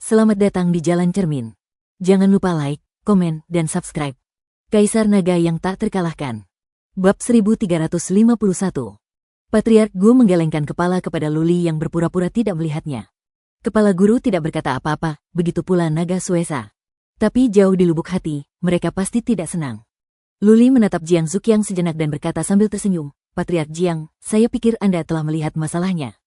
Selamat datang di Jalan Cermin. Jangan lupa like, komen, dan subscribe. Kaisar Naga yang tak terkalahkan. Bab 1351. Patriark Gu menggelengkan kepala kepada Luli yang berpura-pura tidak melihatnya. Kepala guru tidak berkata apa-apa, begitu pula Naga Suesa. Tapi jauh di lubuk hati, mereka pasti tidak senang. Luli menatap Jiang Zuqiang sejenak dan berkata sambil tersenyum, Patriark Jiang, saya pikir Anda telah melihat masalahnya.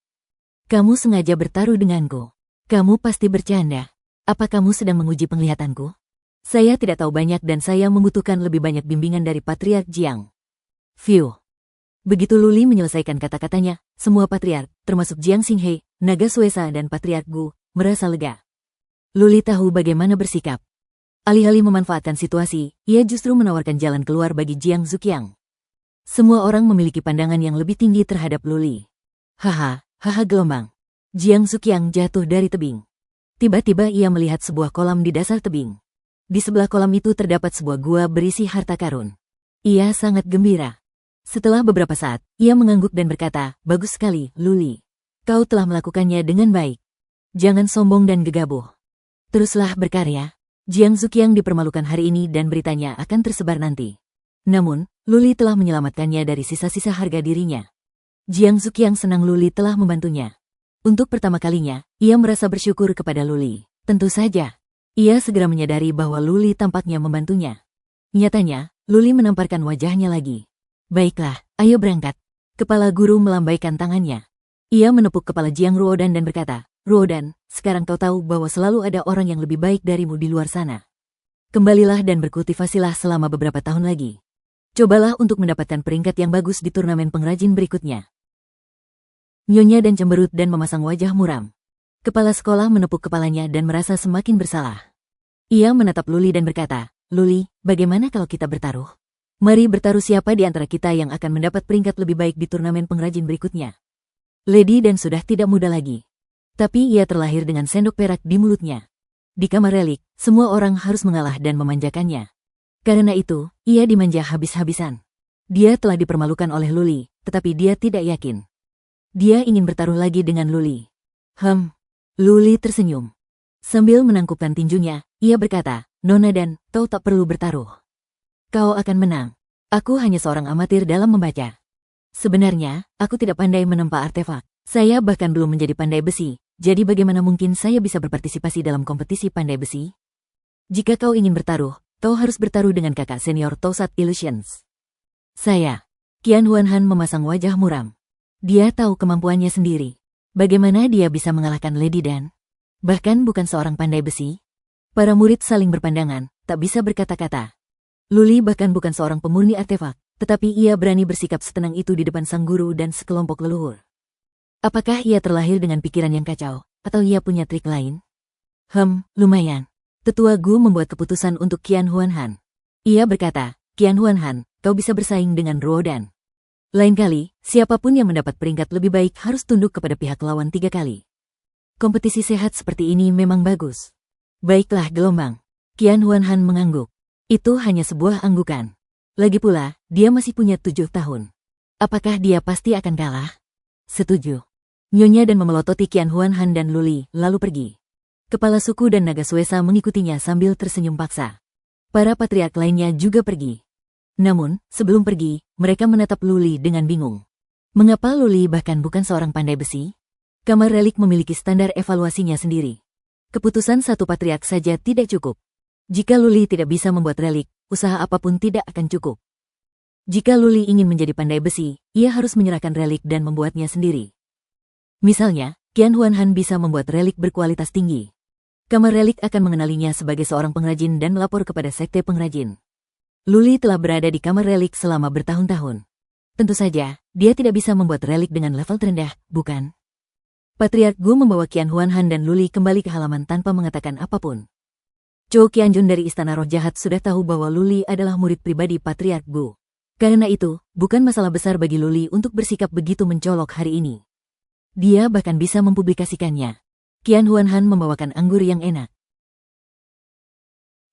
Kamu sengaja bertaruh denganku. Kamu pasti bercanda. Apa kamu sedang menguji penglihatanku? Saya tidak tahu banyak dan saya membutuhkan lebih banyak bimbingan dari Patriark Jiang. View. Begitu Luli menyelesaikan kata-katanya, semua patriark, termasuk Jiang Xinghe, Naga Suesa dan Patriark Gu, merasa lega. Luli tahu bagaimana bersikap. Alih-alih memanfaatkan situasi, ia justru menawarkan jalan keluar bagi Jiang Zuqiang. Semua orang memiliki pandangan yang lebih tinggi terhadap Luli. Haha gelombang. Jiang Zuqiang jatuh dari tebing. Tiba-tiba ia melihat sebuah kolam di dasar tebing. Di sebelah kolam itu terdapat sebuah gua berisi harta karun. Ia sangat gembira. Setelah beberapa saat, ia mengangguk dan berkata, bagus sekali, Luli. Kau telah melakukannya dengan baik. Jangan sombong dan gegabah. Teruslah berkarya. Jiang Zuqiang dipermalukan hari ini dan beritanya akan tersebar nanti. Namun, Luli telah menyelamatkannya dari sisa-sisa harga dirinya. Jiang Zuqiang senang Luli telah membantunya. Untuk pertama kalinya, ia merasa bersyukur kepada Luli. Tentu saja, ia segera menyadari bahwa Luli tampaknya membantunya. Nyatanya, Luli menamparkan wajahnya lagi. Baiklah, ayo berangkat. Kepala guru melambaikan tangannya. Ia menepuk kepala Jiang Ruodan dan berkata, Ruodan, sekarang kau tahu bahwa selalu ada orang yang lebih baik darimu di luar sana. Kembalilah dan berkultivasilah selama beberapa tahun lagi. Cobalah untuk mendapatkan peringkat yang bagus di turnamen pengrajin berikutnya. Nyonya dan cemberut dan memasang wajah muram. Kepala sekolah menepuk kepalanya dan merasa semakin bersalah. Ia menatap Luli dan berkata, Luli, bagaimana kalau kita bertaruh? Mari bertaruh siapa di antara kita yang akan mendapat peringkat lebih baik di turnamen pengrajin berikutnya. Lady Dan sudah tidak muda lagi. Tapi ia terlahir dengan sendok perak di mulutnya. Di kamar relik, semua orang harus mengalah dan memanjakannya. Karena itu, ia dimanja habis-habisan. Dia telah dipermalukan oleh Luli, tetapi dia tidak yakin. Dia ingin bertaruh lagi dengan Luli. Luli tersenyum. Sambil menangkupkan tinjunya, ia berkata, Nona Dan, kau tak perlu bertaruh. Kau akan menang. Aku hanya seorang amatir dalam membaca. Sebenarnya, aku tidak pandai menempa artefak. Saya bahkan belum menjadi pandai besi, jadi bagaimana mungkin saya bisa berpartisipasi dalam kompetisi pandai besi? Jika kau ingin bertaruh, kau harus bertaruh dengan kakak senior Tosat Illusions. Saya. Qian Huanhan memasang wajah muram. Dia tahu kemampuannya sendiri. Bagaimana dia bisa mengalahkan Lady Dan? Bahkan bukan seorang pandai besi. Para murid saling berpandangan, tak bisa berkata-kata. Luli bahkan bukan seorang pemurni artefak, tetapi ia berani bersikap setenang itu di depan sang guru dan sekelompok leluhur. Apakah ia terlahir dengan pikiran yang kacau, atau ia punya trik lain? Lumayan. Tetua Gu membuat keputusan untuk Qian Huanhan. Ia berkata, Qian Huanhan, kau bisa bersaing dengan Ruodan. Lain kali, siapapun yang mendapat peringkat lebih baik harus tunduk kepada pihak lawan 3 kali. Kompetisi sehat seperti ini memang bagus. Baiklah gelombang. Qian Huanhan mengangguk. Itu hanya sebuah anggukan. Lagi pula, dia masih punya 7 tahun. Apakah dia pasti akan kalah? Setuju. Nyonya dan memelototi Qian Huanhan dan Luli, lalu pergi. Kepala suku dan Naga Suesa mengikutinya sambil tersenyum paksa. Para patriark lainnya juga pergi. Namun, sebelum pergi, mereka menatap Luli dengan bingung. Mengapa Luli bahkan bukan seorang pandai besi? Kamar relik memiliki standar evaluasinya sendiri. Keputusan satu patriark saja tidak cukup. Jika Luli tidak bisa membuat relik, usaha apapun tidak akan cukup. Jika Luli ingin menjadi pandai besi, ia harus menyerahkan relik dan membuatnya sendiri. Misalnya, Qian Huanhan bisa membuat relik berkualitas tinggi. Kamar relik akan mengenalinya sebagai seorang pengrajin dan melapor kepada sekte pengrajin. Luli telah berada di kamar relik selama bertahun-tahun. Tentu saja, dia tidak bisa membuat relik dengan level terendah, bukan? Patriark Gu membawa Qian Huanhan dan Luli kembali ke halaman tanpa mengatakan apapun. Zhou Qianjun dari Istana Roh Jahat sudah tahu bahwa Luli adalah murid pribadi Patriark Gu. Karena itu, bukan masalah besar bagi Luli untuk bersikap begitu mencolok hari ini. Dia bahkan bisa mempublikasikannya. Qian Huanhan membawakan anggur yang enak.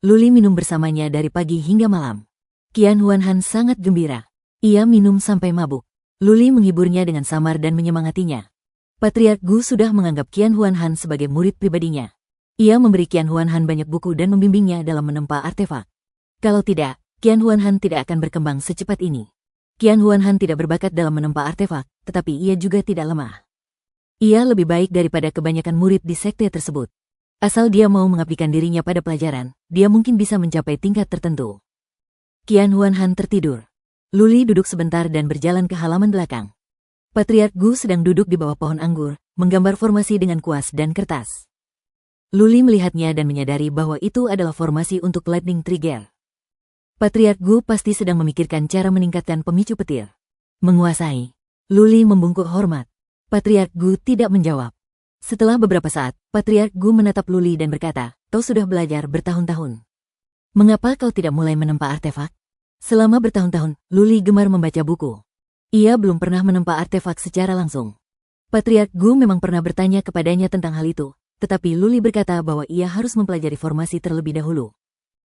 Luli minum bersamanya dari pagi hingga malam. Qian Huanhan sangat gembira. Ia minum sampai mabuk. Luli menghiburnya dengan samar dan menyemangatinya. Patriark Gu sudah menganggap Qian Huanhan sebagai murid pribadinya. Ia memberi Qian Huanhan banyak buku dan membimbingnya dalam menempa artefak. Kalau tidak, Qian Huanhan tidak akan berkembang secepat ini. Qian Huanhan tidak berbakat dalam menempa artefak, tetapi ia juga tidak lemah. Ia lebih baik daripada kebanyakan murid di sekte tersebut. Asal dia mau mengabdikan dirinya pada pelajaran, dia mungkin bisa mencapai tingkat tertentu. Qian Huanhan tertidur. Luli duduk sebentar dan berjalan ke halaman belakang. Patriark Gu sedang duduk di bawah pohon anggur, menggambar formasi dengan kuas dan kertas. Luli melihatnya dan menyadari bahwa itu adalah formasi untuk lightning trigger. Patriark Gu pasti sedang memikirkan cara meningkatkan pemicu petir. Menguasai. Luli membungkuk hormat. Patriark Gu tidak menjawab. Setelah beberapa saat, Patriark Gu menatap Luli dan berkata, "Kau sudah belajar bertahun-tahun. Mengapa kau tidak mulai menempa artefak?" Selama bertahun-tahun, Luli gemar membaca buku. Ia belum pernah menempa artefak secara langsung. Patriark Gu memang pernah bertanya kepadanya tentang hal itu, tetapi Luli berkata bahwa ia harus mempelajari formasi terlebih dahulu.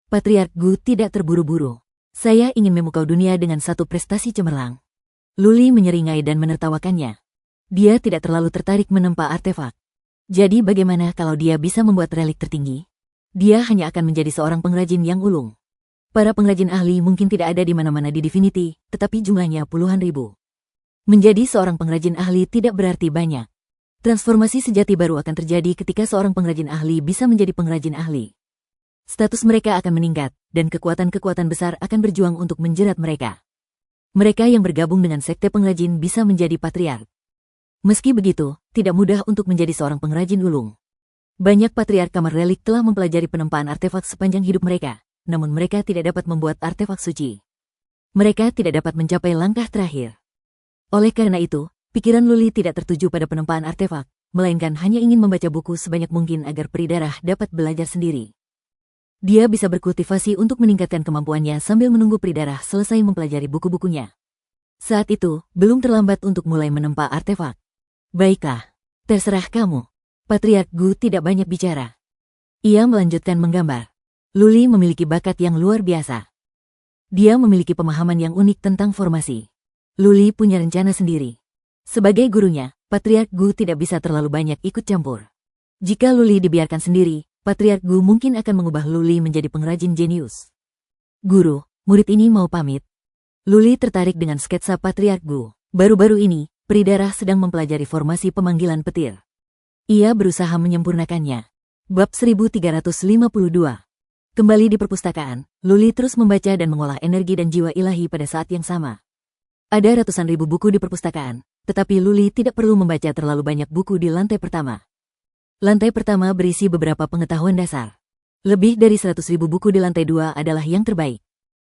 Patriark Gu tidak terburu-buru. "Saya ingin memukau dunia dengan satu prestasi cemerlang." Luli menyeringai dan menertawakannya. Dia tidak terlalu tertarik menempa artefak. Jadi bagaimana kalau dia bisa membuat relik tertinggi? Dia hanya akan menjadi seorang pengrajin yang ulung. Para pengrajin ahli mungkin tidak ada di mana-mana di Divinity, tetapi jumlahnya puluhan ribu. Menjadi seorang pengrajin ahli tidak berarti banyak. Transformasi sejati baru akan terjadi ketika seorang pengrajin ahli bisa menjadi pengrajin ahli. Status mereka akan meningkat, dan kekuatan-kekuatan besar akan berjuang untuk menjerat mereka. Mereka yang bergabung dengan sekte pengrajin bisa menjadi patriark. Meski begitu, tidak mudah untuk menjadi seorang pengrajin ulung. Banyak patriark kamar relik telah mempelajari penempaan artefak sepanjang hidup mereka, namun mereka tidak dapat membuat artefak suci. Mereka tidak dapat mencapai langkah terakhir. Oleh karena itu, pikiran Luli tidak tertuju pada penempaan artefak, melainkan hanya ingin membaca buku sebanyak mungkin agar peri darah dapat belajar sendiri. Dia bisa berkultivasi untuk meningkatkan kemampuannya sambil menunggu peri darah selesai mempelajari buku-bukunya. Saat itu, belum terlambat untuk mulai menempa artefak. "Baiklah, terserah kamu." Patriark Gu tidak banyak bicara. Ia melanjutkan menggambar. Luli memiliki bakat yang luar biasa. Dia memiliki pemahaman yang unik tentang formasi. Luli punya rencana sendiri. Sebagai gurunya, Patriark Gu tidak bisa terlalu banyak ikut campur. Jika Luli dibiarkan sendiri, Patriark Gu mungkin akan mengubah Luli menjadi pengrajin jenius. "Guru, murid ini mau pamit." Luli tertarik dengan sketsa Patriark Gu. Baru-baru ini, peri darah sedang mempelajari formasi pemanggilan petir. Ia berusaha menyempurnakannya. Bab 1352. Kembali di perpustakaan, Luli terus membaca dan mengolah energi dan jiwa ilahi pada saat yang sama. Ada ratusan ribu buku di perpustakaan, tetapi Luli tidak perlu membaca terlalu banyak buku di lantai pertama. Lantai pertama berisi beberapa pengetahuan dasar. Lebih dari 100.000 buku di lantai 2 adalah yang terbaik.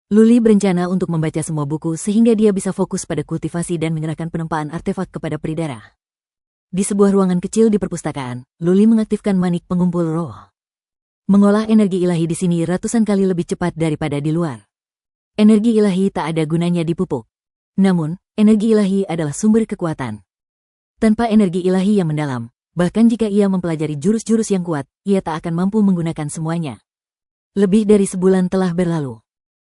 Luli berencana untuk membaca semua buku sehingga dia bisa fokus pada kultivasi dan menyerahkan penempaan artefak kepada peri darah. Di sebuah ruangan kecil di perpustakaan, Luli mengaktifkan manik pengumpul roh. Mengolah energi ilahi di sini ratusan kali lebih cepat daripada di luar. Energi ilahi tak ada gunanya dipupuk. Namun, energi ilahi adalah sumber kekuatan. Tanpa energi ilahi yang mendalam, bahkan jika ia mempelajari jurus-jurus yang kuat, ia tak akan mampu menggunakan semuanya. Lebih dari sebulan telah berlalu.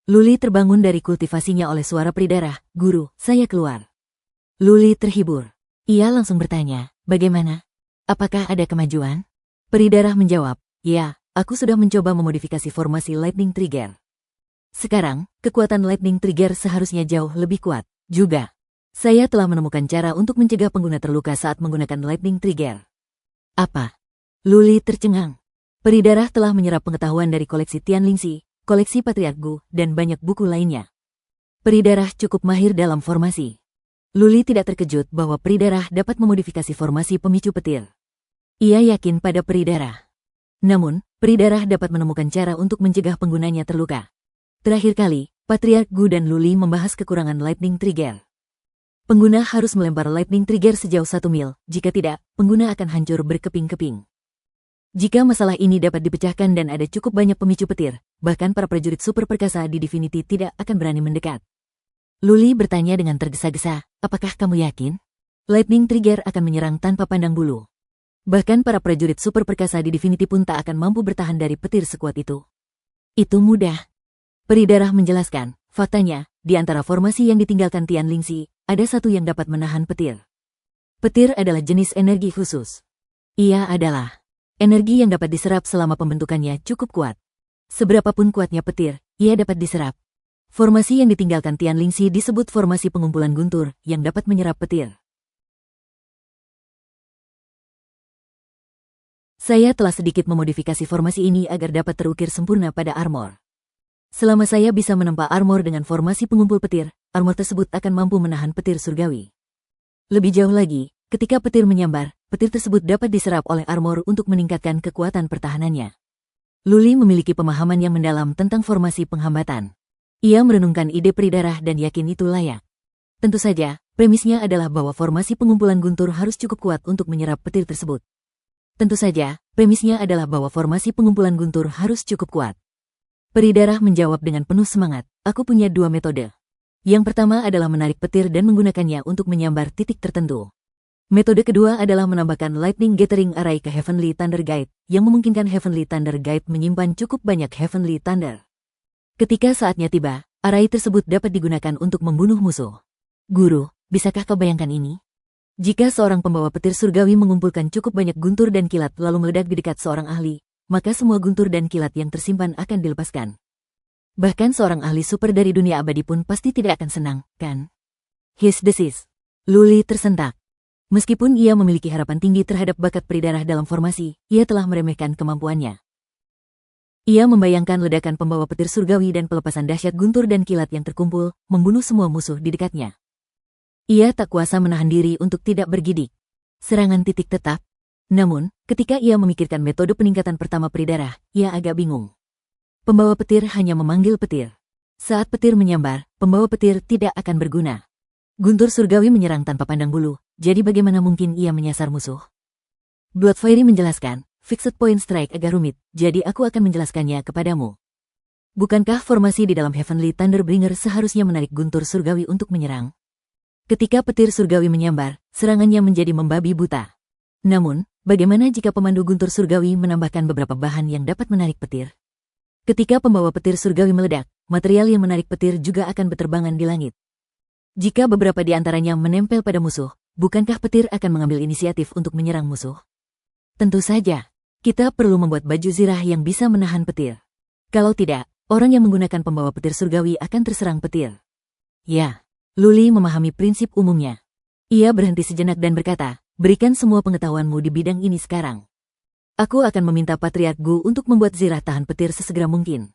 Luli terbangun dari kultivasinya oleh suara peri darah, "Guru, saya keluar." Luli terhibur. Ia langsung bertanya, "Bagaimana? Apakah ada kemajuan?" Peri darah menjawab, "Ya, aku sudah mencoba memodifikasi formasi lightning trigger. Sekarang, kekuatan lightning trigger seharusnya jauh lebih kuat. Juga, saya telah menemukan cara untuk mencegah pengguna terluka saat menggunakan lightning trigger." "Apa?" Luli tercengang. Peri darah telah menyerap pengetahuan dari koleksi Tianlingxi, koleksi Patriark Gu, dan banyak buku lainnya. Peri darah cukup mahir dalam formasi. Luli tidak terkejut bahwa peri darah dapat memodifikasi formasi pemicu petir. Ia yakin pada peri darah. Namun, peri darah dapat menemukan cara untuk mencegah penggunanya terluka. Terakhir kali, Patriark Gu dan Luli membahas kekurangan lightning trigger. Pengguna harus melempar lightning trigger sejauh 1 mil, jika tidak, pengguna akan hancur berkeping-keping. Jika masalah ini dapat dipecahkan dan ada cukup banyak pemicu petir, bahkan para prajurit super perkasa di Divinity tidak akan berani mendekat. Luli bertanya dengan tergesa-gesa, "Apakah kamu yakin? Lightning trigger akan menyerang tanpa pandang bulu. Bahkan para prajurit super perkasa di Divinity pun tak akan mampu bertahan dari petir sekuat itu." "Itu mudah." Peri darah menjelaskan, "Faktanya, di antara formasi yang ditinggalkan Tianlingxi, ada satu yang dapat menahan petir. Petir adalah jenis energi khusus. Ia adalah Energi yang dapat diserap selama pembentukannya cukup kuat. Seberapapun kuatnya petir, ia dapat diserap. Formasi yang ditinggalkan Tian Lingxi disebut formasi pengumpulan guntur yang dapat menyerap petir. Saya telah sedikit memodifikasi formasi ini agar dapat terukir sempurna pada armor. Selama saya bisa menempa armor dengan formasi pengumpul petir, armor tersebut akan mampu menahan petir surgawi. Lebih jauh lagi, ketika petir menyambar, petir tersebut dapat diserap oleh armor untuk meningkatkan kekuatan pertahanannya. Luli memiliki pemahaman yang mendalam tentang formasi penghambatan. Ia merenungkan ide peridarah dan yakin itu layak. Tentu saja, premisnya adalah bahwa formasi pengumpulan guntur harus cukup kuat untuk menyerap petir tersebut. Tentu saja, premisnya adalah bahwa formasi pengumpulan guntur harus cukup kuat. Peridarah menjawab dengan penuh semangat, aku punya dua metode. Yang pertama adalah menarik petir dan menggunakannya untuk menyambar titik tertentu. Metode kedua adalah menambahkan Lightning Gathering Array ke Heavenly Thunder Guide, yang memungkinkan Heavenly Thunder Guide menyimpan cukup banyak Heavenly Thunder. Ketika saatnya tiba, array tersebut dapat digunakan untuk membunuh musuh. Guru, bisakah kau bayangkan ini? Jika seorang pembawa petir surgawi mengumpulkan cukup banyak guntur dan kilat lalu meledak di dekat seorang ahli, maka semua guntur dan kilat yang tersimpan akan dilepaskan. Bahkan seorang ahli super dari dunia abadi pun pasti tidak akan senang, kan? His desis. Luli tersentak. Meskipun ia memiliki harapan tinggi terhadap bakat peridarah dalam formasi, ia telah meremehkan kemampuannya. Ia membayangkan ledakan pembawa petir surgawi dan pelepasan dahsyat guntur dan kilat yang terkumpul, membunuh semua musuh di dekatnya. Ia tak kuasa menahan diri untuk tidak bergidik. Serangan titik tetap. Namun, ketika ia memikirkan metode peningkatan pertama peridarah, ia agak bingung. Pembawa petir hanya memanggil petir. Saat petir menyambar, pembawa petir tidak akan berguna. Guntur surgawi menyerang tanpa pandang bulu, jadi bagaimana mungkin ia menyasar musuh? Blood Fairy menjelaskan, Fixed Point Strike agak rumit, jadi aku akan menjelaskannya kepadamu. Bukankah formasi di dalam Heavenly Thunderbringer seharusnya menarik guntur surgawi untuk menyerang? Ketika petir surgawi menyambar, serangannya menjadi membabi buta. Namun, bagaimana jika pemandu guntur surgawi menambahkan beberapa bahan yang dapat menarik petir? Ketika pembawa petir surgawi meledak, material yang menarik petir juga akan berterbangan di langit. Jika beberapa di antaranya menempel pada musuh, bukankah petir akan mengambil inisiatif untuk menyerang musuh? Tentu saja, kita perlu membuat baju zirah yang bisa menahan petir. Kalau tidak, orang yang menggunakan pembawa petir surgawi akan terserang petir. Ya. Luli memahami prinsip umumnya. Ia berhenti sejenak dan berkata, berikan semua pengetahuanmu di bidang ini sekarang. Aku akan meminta Patriark Gu untuk membuat zirah tahan petir sesegera mungkin.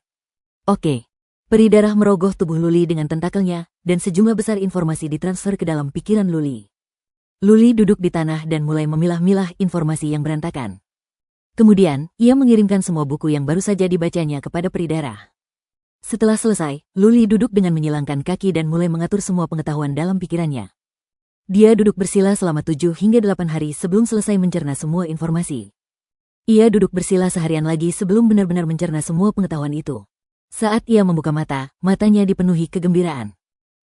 Oke. Peri darah merogoh tubuh Luli dengan tentakelnya, dan sejumlah besar informasi ditransfer ke dalam pikiran Luli. Luli duduk di tanah dan mulai memilah-milah informasi yang berantakan. Kemudian, ia mengirimkan semua buku yang baru saja dibacanya kepada peri darah. Setelah selesai, Luli duduk dengan menyilangkan kaki dan mulai mengatur semua pengetahuan dalam pikirannya. Dia duduk bersila selama 7 hingga 8 hari sebelum selesai mencerna semua informasi. Ia duduk bersila seharian lagi sebelum benar-benar mencerna semua pengetahuan itu. Saat ia membuka mata, matanya dipenuhi kegembiraan.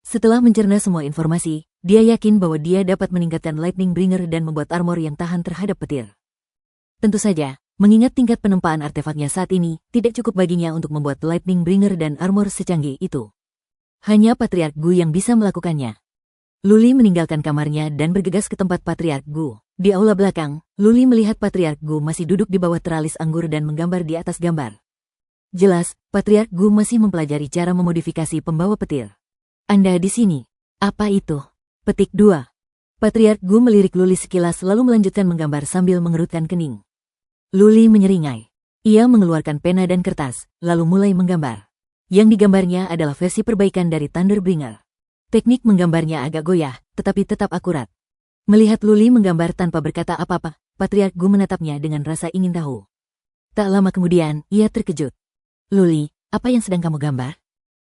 Setelah mencerna semua informasi, dia yakin bahwa dia dapat meningkatkan Lightning Bringer dan membuat armor yang tahan terhadap petir. Tentu saja, mengingat tingkat penempaan artefaknya saat ini, tidak cukup baginya untuk membuat Lightning Bringer dan armor secanggih itu. Hanya Patriark Gu yang bisa melakukannya. Luli meninggalkan kamarnya dan bergegas ke tempat Patriark Gu. Di aula belakang, Luli melihat Patriark Gu masih duduk di bawah teralis anggur dan menggambar di atas gambar. Jelas, Patriark Gu masih mempelajari cara memodifikasi pembawa petir. Anda di sini. Apa itu? Petik 2. Patriark Gu melirik Luli sekilas lalu melanjutkan menggambar sambil mengerutkan kening. Luli menyeringai. Ia mengeluarkan pena dan kertas, lalu mulai menggambar. Yang digambarnya adalah versi perbaikan dari Thunderbringer. Teknik menggambarnya agak goyah, tetapi tetap akurat. Melihat Luli menggambar tanpa berkata apa-apa, Patriark Gu menatapnya dengan rasa ingin tahu. Tak lama kemudian, ia terkejut. Luli, apa yang sedang kamu gambar?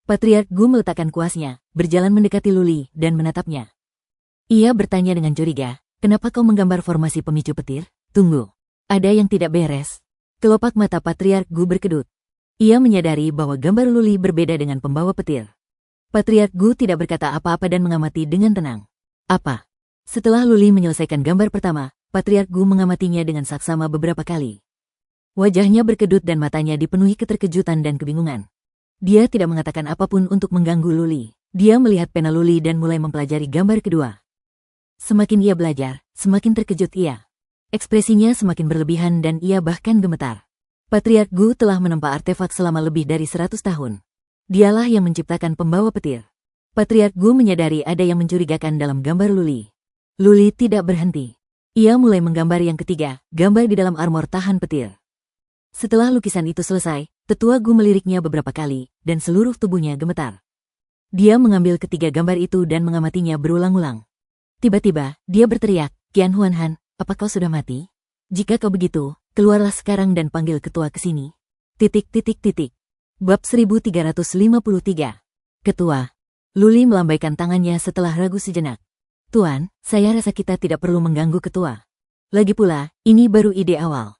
Patriark Gu meletakkan kuasnya, berjalan mendekati Luli, dan menatapnya. Ia bertanya dengan curiga, kenapa kau menggambar formasi pemicu petir? Tunggu. Ada yang tidak beres. Kelopak mata Patriark Gu berkedut. Ia menyadari bahwa gambar Luli berbeda dengan pembawa petir. Patriark Gu tidak berkata apa-apa dan mengamati dengan tenang. Apa? Setelah Luli menyelesaikan gambar pertama, Patriark Gu mengamatinya dengan saksama beberapa kali. Wajahnya berkedut dan matanya dipenuhi keterkejutan dan kebingungan. Dia tidak mengatakan apapun untuk mengganggu Luli. Dia melihat pena Luli dan mulai mempelajari gambar kedua. Semakin ia belajar, semakin terkejut ia. Ekspresinya semakin berlebihan dan ia bahkan gemetar. Patriark Gu telah menempa artefak selama lebih dari 100 tahun. Dialah yang menciptakan pembawa petir. Patriark Gu menyadari ada yang mencurigakan dalam gambar Luli. Luli tidak berhenti. Ia mulai menggambar yang ketiga, gambar di dalam armor tahan petir. Setelah lukisan itu selesai, tetua Gu meliriknya beberapa kali, dan seluruh tubuhnya gemetar. Dia mengambil ketiga gambar itu dan mengamatinya berulang-ulang. Tiba-tiba, dia berteriak, "Qian Huanhan, apa kau sudah mati? Jika kau begitu, keluarlah sekarang dan panggil ketua ke sini." Bab 1353. Ketua. Luli melambaikan tangannya setelah ragu sejenak. "Tuan, saya rasa kita tidak perlu mengganggu ketua. Lagi pula, ini baru ide awal.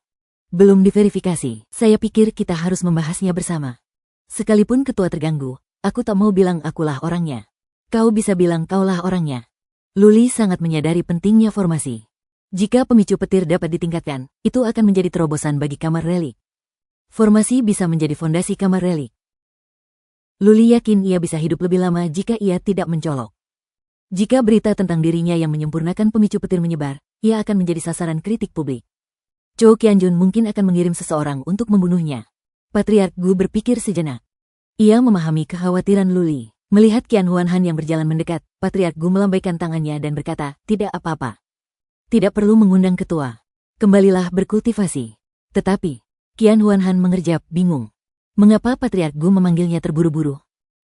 Belum diverifikasi, saya pikir kita harus membahasnya bersama. Sekalipun ketua terganggu, aku tak mau bilang akulah orangnya. Kau bisa bilang kaulah orangnya." Luli sangat menyadari pentingnya formasi. Jika pemicu petir dapat ditingkatkan, itu akan menjadi terobosan bagi kamar relik. Formasi bisa menjadi fondasi kamar relik. Luli yakin ia bisa hidup lebih lama jika ia tidak mencolok. Jika berita tentang dirinya yang menyempurnakan pemicu petir menyebar, ia akan menjadi sasaran kritik publik. Zhou Qianjun mungkin akan mengirim seseorang untuk membunuhnya. Patriark Gu berpikir sejenak. Ia memahami kekhawatiran Luli. Melihat Qian Huanhan yang berjalan mendekat, Patriark Gu melambaikan tangannya dan berkata, "Tidak apa-apa. Tidak perlu mengundang ketua. Kembalilah berkultivasi." Tetapi, Qian Huanhan mengerjap, bingung. Mengapa Patriark Gu memanggilnya terburu-buru?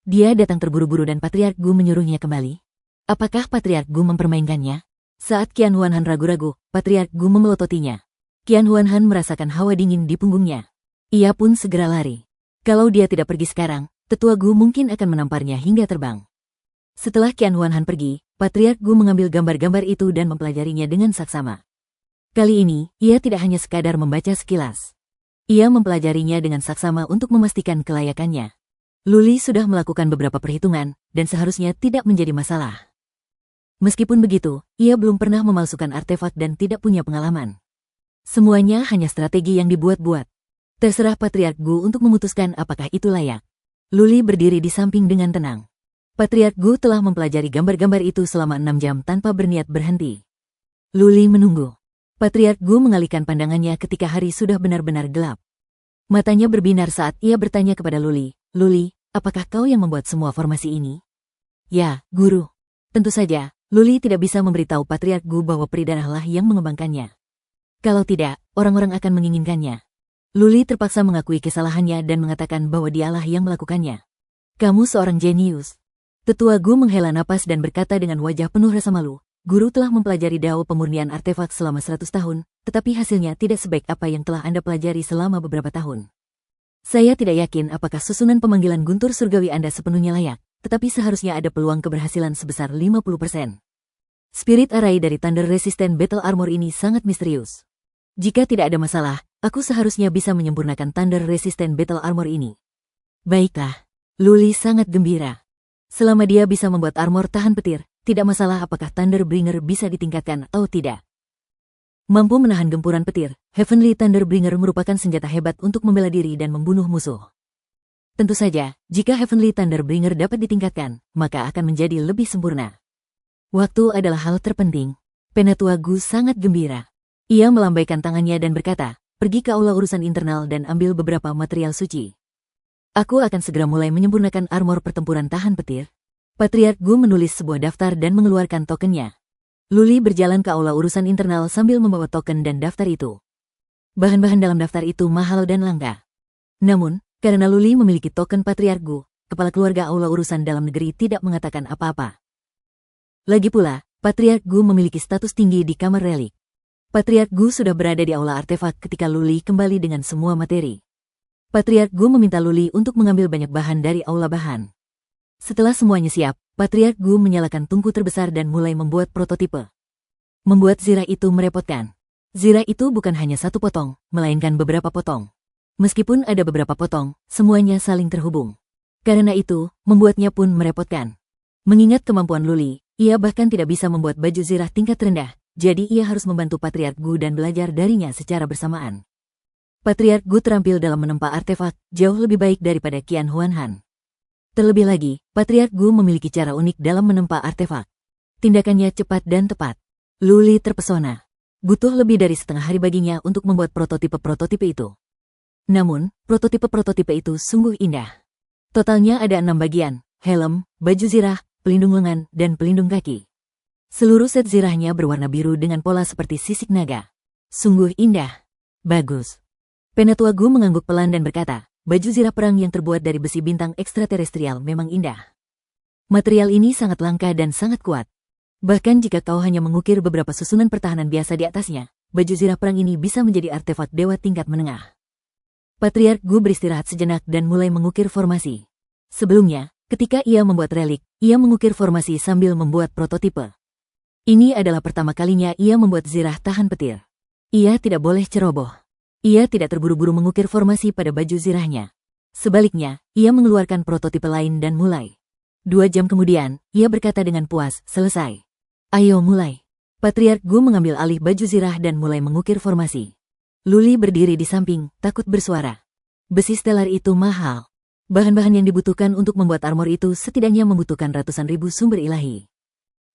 Dia datang terburu-buru dan Patriark Gu menyuruhnya kembali. Apakah Patriark Gu mempermainkannya? Saat Qian Huanhan ragu-ragu, Patriark Gu memelototinya. Qian Huanhan merasakan hawa dingin di punggungnya. Ia pun segera lari. Kalau dia tidak pergi sekarang, tetua Gu mungkin akan menamparnya hingga terbang. Setelah Qian Huanhan pergi, Patriark Gu mengambil gambar-gambar itu dan mempelajarinya dengan saksama. Kali ini, ia tidak hanya sekadar membaca sekilas. Ia mempelajarinya dengan saksama untuk memastikan kelayakannya. Luli sudah melakukan beberapa perhitungan, dan seharusnya tidak menjadi masalah. Meskipun begitu, ia belum pernah memalsukan artefak dan tidak punya pengalaman. Semuanya hanya strategi yang dibuat-buat. Terserah Patriark Gu untuk memutuskan apakah itu layak. Luli berdiri di samping dengan tenang. Patriark Gu telah mempelajari gambar-gambar itu selama 6 jam tanpa berniat berhenti. Luli menunggu. Patriark Gu mengalihkan pandangannya ketika hari sudah benar-benar gelap. Matanya berbinar saat ia bertanya kepada Luli, "Luli, apakah kau yang membuat semua formasi ini?" "Ya, Guru." Tentu saja, Luli tidak bisa memberitahu Patriark Gu bahwa Peridarahlah yang mengembangkannya. Kalau tidak, orang-orang akan menginginkannya. Luli terpaksa mengakui kesalahannya dan mengatakan bahwa dialah yang melakukannya. "Kamu seorang jenius." Tetua Gu menghela napas dan berkata dengan wajah penuh rasa malu, "Guru telah mempelajari dao pemurnian artefak selama 100 tahun, tetapi hasilnya tidak sebaik apa yang telah Anda pelajari selama beberapa tahun. Saya tidak yakin apakah susunan pemanggilan guntur surgawi Anda sepenuhnya layak, tetapi seharusnya ada peluang keberhasilan sebesar 50%. Spirit array dari Thunder Resistant Battle Armor ini sangat misterius. Jika tidak ada masalah, aku seharusnya bisa menyempurnakan Thunder Resistant Battle Armor ini." Baiklah. Luli sangat gembira. Selama dia bisa membuat armor tahan petir, tidak masalah apakah Thunderbringer bisa ditingkatkan atau tidak. Mampu menahan gempuran petir, Heavenly Thunderbringer merupakan senjata hebat untuk membela diri dan membunuh musuh. Tentu saja, jika Heavenly Thunderbringer dapat ditingkatkan, maka akan menjadi lebih sempurna. Waktu adalah hal terpenting. Penatua Gu sangat gembira. Ia melambaikan tangannya dan berkata, "Pergi ke aula urusan internal dan ambil beberapa material suci. Aku akan segera mulai menyempurnakan armor pertempuran tahan petir." Patriark Gu menulis sebuah daftar dan mengeluarkan tokennya. Luli berjalan ke aula urusan internal sambil membawa token dan daftar itu. Bahan-bahan dalam daftar itu mahal dan langka. Namun, karena Luli memiliki token Patriark Gu, kepala keluarga aula urusan dalam negeri tidak mengatakan apa-apa. Lagi pula, Patriark Gu memiliki status tinggi di kamar relik. Patriark Gu sudah berada di aula artefak ketika Luli kembali dengan semua materi. Patriark Gu meminta Luli untuk mengambil banyak bahan dari aula bahan. Setelah semuanya siap, Patriark Gu menyalakan tungku terbesar dan mulai membuat prototipe. Membuat zirah itu merepotkan. Zirah itu bukan hanya satu potong, melainkan beberapa potong. Meskipun ada beberapa potong, semuanya saling terhubung. Karena itu, membuatnya pun merepotkan. Mengingat kemampuan Luli, ia bahkan tidak bisa membuat baju zirah tingkat rendah. Jadi ia harus membantu Patriark Gu dan belajar darinya secara bersamaan. Patriark Gu terampil dalam menempa artefak, jauh lebih baik daripada Qian Huanhan. Terlebih lagi, Patriark Gu memiliki cara unik dalam menempa artefak. Tindakannya cepat dan tepat. Luli terpesona. Butuh lebih dari setengah hari baginya untuk membuat prototipe-prototipe itu. Namun, prototipe-prototipe itu sungguh indah. Totalnya ada 6 bagian, helm, baju zirah, pelindung lengan, dan pelindung kaki. Seluruh set zirahnya berwarna biru dengan pola seperti sisik naga. Sungguh indah. Bagus. Penatua Gu mengangguk pelan dan berkata, baju zirah perang yang terbuat dari besi bintang ekstraterestrial memang indah. Material ini sangat langka dan sangat kuat. Bahkan jika kau hanya mengukir beberapa susunan pertahanan biasa di atasnya, baju zirah perang ini bisa menjadi artefak dewa tingkat menengah. Patriark Gu beristirahat sejenak dan mulai mengukir formasi. Sebelumnya, ketika ia membuat relik, ia mengukir formasi sambil membuat prototipe. Ini adalah pertama kalinya ia membuat zirah tahan petir. Ia tidak boleh ceroboh. Ia tidak terburu-buru mengukir formasi pada baju zirahnya. Sebaliknya, ia mengeluarkan prototipe lain dan mulai. 2 jam kemudian, ia berkata dengan puas, selesai. Ayo mulai. Patriark Gu mengambil alih baju zirah dan mulai mengukir formasi. Luli berdiri di samping, takut bersuara. Besi stelar itu mahal. Bahan-bahan yang dibutuhkan untuk membuat armor itu setidaknya membutuhkan ratusan ribu sumber ilahi.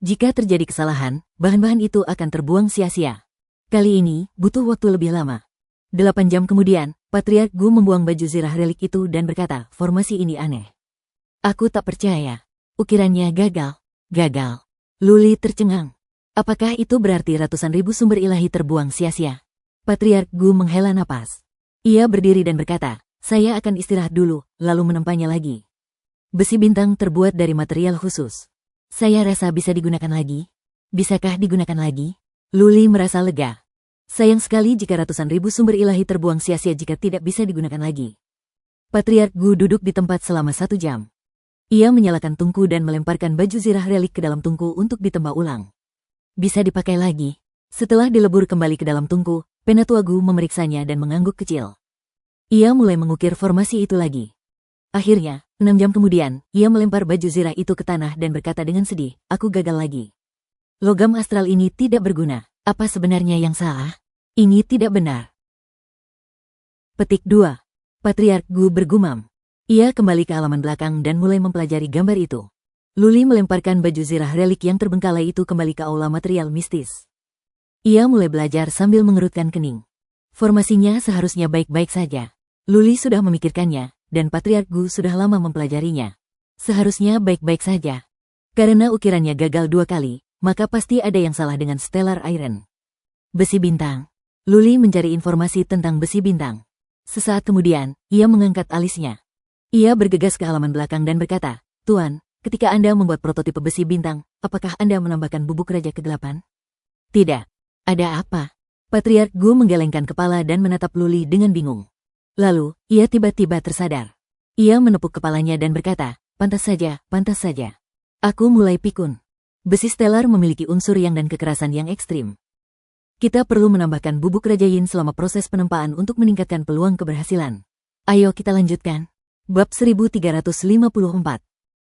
Jika terjadi kesalahan, bahan-bahan itu akan terbuang sia-sia. Kali ini, butuh waktu lebih lama. 8 jam kemudian, Patriark Gu membuang baju zirah relik itu dan berkata, formasi ini aneh. Aku tak percaya. Ukirannya gagal. Gagal. Luli tercengang. Apakah itu berarti ratusan ribu sumber ilahi terbuang sia-sia? Patriark Gu menghela napas. Ia berdiri dan berkata, saya akan istirahat dulu, lalu menempanya lagi. Besi bintang terbuat dari material khusus. Saya rasa bisa digunakan lagi. Bisakah digunakan lagi? Luli merasa lega. Sayang sekali jika ratusan ribu sumber ilahi terbuang sia-sia jika tidak bisa digunakan lagi. Patriark Gu duduk di tempat selama 1 jam. Ia menyalakan tungku dan melemparkan baju zirah relik ke dalam tungku untuk ditembak ulang. Bisa dipakai lagi. Setelah dilebur kembali ke dalam tungku, Penatua Gu memeriksanya dan mengangguk kecil. Ia mulai mengukir formasi itu lagi. Akhirnya, 6 jam kemudian, ia melempar baju zirah itu ke tanah dan berkata dengan sedih, aku gagal lagi. Logam astral ini tidak berguna. Apa sebenarnya yang salah? Ini tidak benar. Petik 2. Patriark Gu bergumam. Ia kembali ke halaman belakang dan mulai mempelajari gambar itu. Luli melemparkan baju zirah relik yang terbengkalai itu kembali ke aula material mistis. Ia mulai belajar sambil mengerutkan kening. Formasinya seharusnya baik-baik saja. Luli sudah memikirkannya, dan Patriark Gu sudah lama mempelajarinya. Seharusnya baik-baik saja. Karena ukirannya gagal 2 kali, maka pasti ada yang salah dengan Stellar Iron. Besi bintang. Luli mencari informasi tentang besi bintang. Sesaat kemudian, ia mengangkat alisnya. Ia bergegas ke halaman belakang dan berkata, Tuan, ketika Anda membuat prototipe besi bintang, apakah Anda menambahkan bubuk raja kegelapan? Tidak. Ada apa? Patriark Gu menggelengkan kepala dan menatap Luli dengan bingung. Lalu, ia tiba-tiba tersadar. Ia menepuk kepalanya dan berkata, pantas saja, pantas saja. Aku mulai pikun. Besi stelar memiliki unsur yang dan kekerasan yang ekstrim. Kita perlu menambahkan bubuk raja yin selama proses penempaan untuk meningkatkan peluang keberhasilan. Ayo kita lanjutkan. Bab 1354.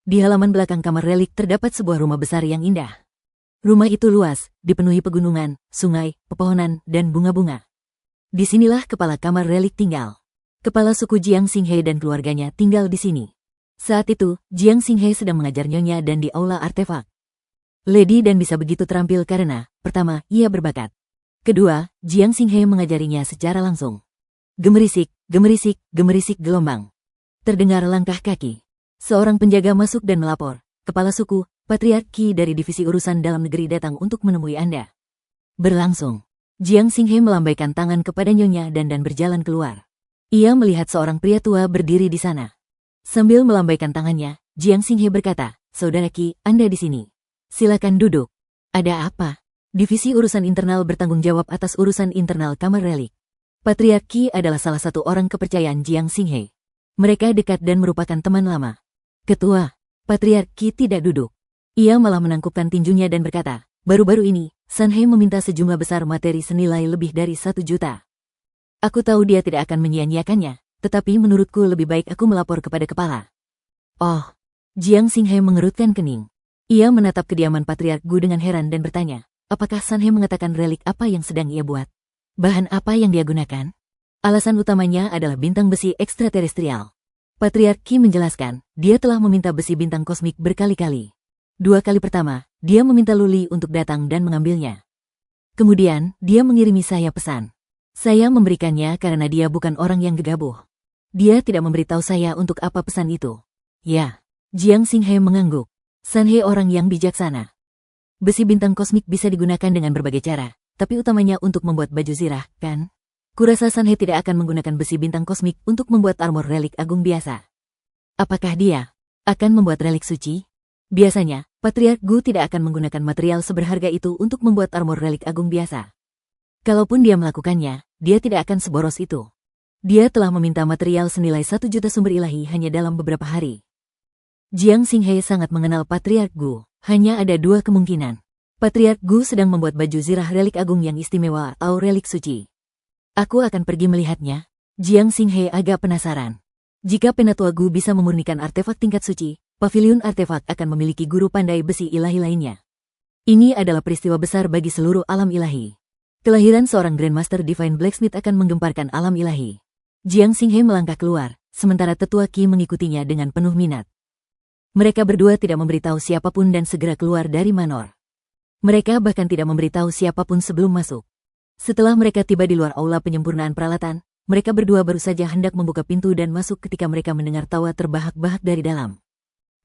Di halaman belakang kamar relik terdapat sebuah rumah besar yang indah. Rumah itu luas, dipenuhi pegunungan, sungai, pepohonan, dan bunga-bunga. Disinilah kepala kamar relik tinggal. Kepala suku Jiang Xinghe dan keluarganya tinggal di sini. Saat itu, Jiang Xinghe sedang mengajar nyonya dan di aula artefak. Lady dan bisa begitu terampil karena, pertama, ia berbakat. Kedua, Jiang Xinghe mengajarinya secara langsung. Gemerisik, gemerisik, gemerisik gelombang. Terdengar langkah kaki. Seorang penjaga masuk dan melapor. Kepala suku, Patriark Qi dari Divisi Urusan Dalam Negeri datang untuk menemui Anda. Berlangsung. Jiang Xinghe melambaikan tangan kepada nyonya dan berjalan keluar. Ia melihat seorang pria tua berdiri di sana. Sambil melambaikan tangannya, Jiang Xinghe berkata, Saudara Qi, Anda di sini. Silakan duduk. Ada apa? Divisi Urusan Internal bertanggung jawab atas urusan internal kamar relik. Patriark Qi adalah salah satu orang kepercayaan Jiang Xinghe. Mereka dekat dan merupakan teman lama. Ketua, Patriark Qi tidak duduk. Ia malah menangkupkan tinjunya dan berkata, baru-baru ini, Sanhe meminta sejumlah besar materi senilai lebih dari 1 juta. Aku tahu dia tidak akan menyia-nyiakannya, tetapi menurutku lebih baik aku melapor kepada kepala. Oh, Jiang Xinghe mengerutkan kening. Ia menatap kediaman Patriark Gu dengan heran dan bertanya, apakah Sanhe mengatakan relik apa yang sedang ia buat? Bahan apa yang dia gunakan? Alasan utamanya adalah bintang besi ekstraterestrial. Patriark Qi menjelaskan, dia telah meminta besi bintang kosmik berkali-kali. 2 kali pertama, dia meminta Luli untuk datang dan mengambilnya. Kemudian, dia mengirimi saya pesan. Saya memberikannya karena dia bukan orang yang gegabah. Dia tidak memberitahu saya untuk apa pesan itu. Ya, Jiang Xinghe mengangguk. Sanhe orang yang bijaksana. Besi bintang kosmik bisa digunakan dengan berbagai cara, tapi utamanya untuk membuat baju zirah, kan? Kurasa Sanhe tidak akan menggunakan besi bintang kosmik untuk membuat armor relik agung biasa. Apakah dia akan membuat relik suci? Biasanya, Patriark Gu tidak akan menggunakan material seberharga itu untuk membuat armor relik agung biasa. Kalaupun dia melakukannya, dia tidak akan seboros itu. Dia telah meminta material senilai 1 juta sumber ilahi hanya dalam beberapa hari. Jiang Xinghe sangat mengenal Patriark Gu. Hanya ada 2 kemungkinan. Patriark Gu sedang membuat baju zirah relik agung yang istimewa atau relik suci. Aku akan pergi melihatnya. Jiang Xinghe agak penasaran. Jika Penatua Gu bisa memurnikan artefak tingkat suci, paviliun artefak akan memiliki guru pandai besi ilahi lainnya. Ini adalah peristiwa besar bagi seluruh alam ilahi. Kelahiran seorang Grandmaster Divine Blacksmith akan menggemparkan alam ilahi. Jiang Xinghe melangkah keluar, sementara Tetua Qi mengikutinya dengan penuh minat. Mereka berdua tidak memberitahu siapapun dan segera keluar dari manor. Mereka bahkan tidak memberitahu siapapun sebelum masuk. Setelah mereka tiba di luar aula penyempurnaan peralatan, mereka berdua baru saja hendak membuka pintu dan masuk ketika mereka mendengar tawa terbahak-bahak dari dalam.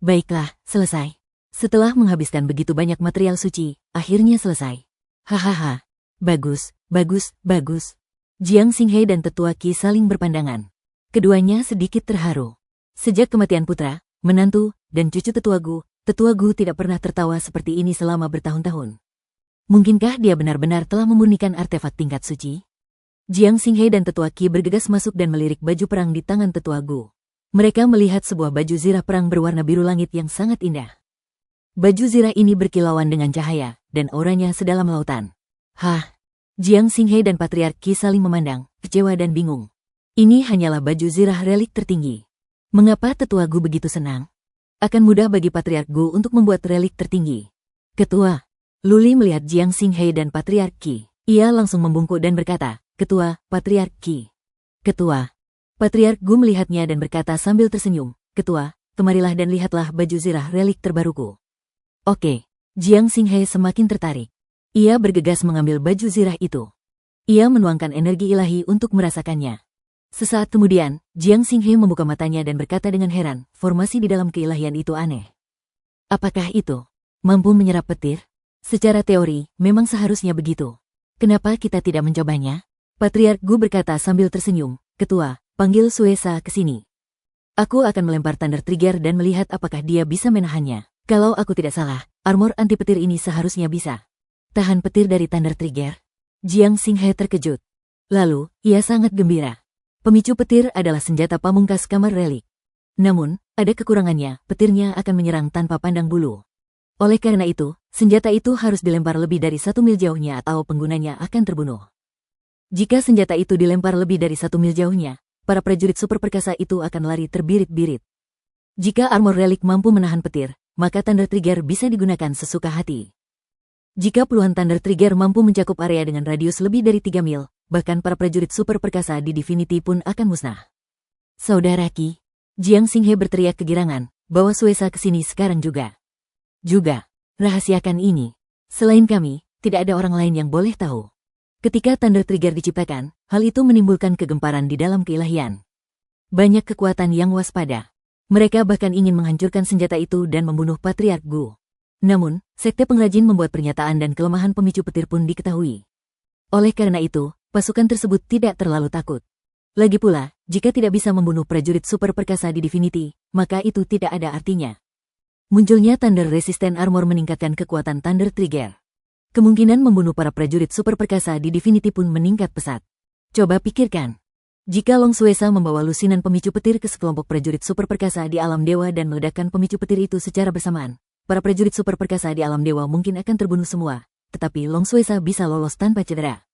Baiklah, selesai. Setelah menghabiskan begitu banyak material suci, akhirnya selesai. Hahaha. Bagus, bagus, bagus. Jiang Xinghe dan Tetua Qi saling berpandangan. Keduanya sedikit terharu. Sejak kematian putra, menantu, dan cucu Tetua Gu tidak pernah tertawa seperti ini selama bertahun-tahun. Mungkinkah dia benar-benar telah memurnikan artefak tingkat suci? Jiang Xinghe dan Tetua Qi bergegas masuk dan melirik baju perang di tangan Tetua Gu. Mereka melihat sebuah baju zirah perang berwarna biru langit yang sangat indah. Baju zirah ini berkilauan dengan cahaya, dan auranya sedalam lautan. Hah? Jiang Xinghe dan Patriark Qi saling memandang, kecewa dan bingung. Ini hanyalah baju zirah relik tertinggi. Mengapa Tetua Gu begitu senang? Akan mudah bagi Patriark Gu untuk membuat relik tertinggi. Ketua, Luli melihat Jiang Xinghe dan Patriark Qi. Ia langsung membungkuk dan berkata, Ketua, Patriark Qi. Ketua. Patriark Gu melihatnya dan berkata sambil tersenyum, Ketua, kemarilah dan lihatlah baju zirah relik terbaruku. Oke. Jiang Xinghe semakin tertarik. Ia bergegas mengambil baju zirah itu. Ia menuangkan energi ilahi untuk merasakannya. Sesaat kemudian, Jiang Xinghe membuka matanya dan berkata dengan heran, formasi di dalam keilahian itu aneh. Apakah itu mampu menyerap petir? Secara teori, memang seharusnya begitu. Kenapa kita tidak mencobanya? Patriark Gu berkata sambil tersenyum, Ketua, panggil Suesa ke sini. Aku akan melempar Thunder Trigger dan melihat apakah dia bisa menahannya. Kalau aku tidak salah, armor anti petir ini seharusnya bisa tahan petir dari Thunder Trigger. Jiang Xinghe terkejut. Lalu, ia sangat gembira. Pemicu petir adalah senjata pamungkas kamar relik. Namun, ada kekurangannya, petirnya akan menyerang tanpa pandang bulu. Oleh karena itu, senjata itu harus dilempar lebih dari 1 mil jauhnya atau penggunanya akan terbunuh. Jika senjata itu dilempar lebih dari 1 mil jauhnya, para prajurit super perkasa itu akan lari terbirit-birit. Jika armor relik mampu menahan petir, maka Thunder Trigger bisa digunakan sesuka hati. Jika puluhan Thunder Trigger mampu mencakup area dengan radius lebih dari 3 mil, bahkan para prajurit super perkasa di Divinity pun akan musnah. Saudara Qi, Jiang Xinghe berteriak kegirangan, bawa Suesa ke sini sekarang juga. Juga, rahasiakan ini. Selain kami, tidak ada orang lain yang boleh tahu. Ketika Thunder Trigger diciptakan, hal itu menimbulkan kegemparan di dalam keilahian. Banyak kekuatan yang waspada. Mereka bahkan ingin menghancurkan senjata itu dan membunuh Patriark Gu. Namun, Sekte Pengrajin membuat pernyataan dan kelemahan pemicu petir pun diketahui. Oleh karena itu, pasukan tersebut tidak terlalu takut. Lagi pula, jika tidak bisa membunuh prajurit super perkasa di Divinity, maka itu tidak ada artinya. Munculnya Thunder Resistant Armor meningkatkan kekuatan Thunder Trigger. Kemungkinan membunuh para prajurit super perkasa di Divinity pun meningkat pesat. Coba pikirkan. Jika Long Suesa membawa lusinan pemicu petir ke sekelompok prajurit super perkasa di alam dewa dan meledakkan pemicu petir itu secara bersamaan, para prajurit super perkasa di alam dewa mungkin akan terbunuh semua, tetapi Long Suesa bisa lolos tanpa cedera.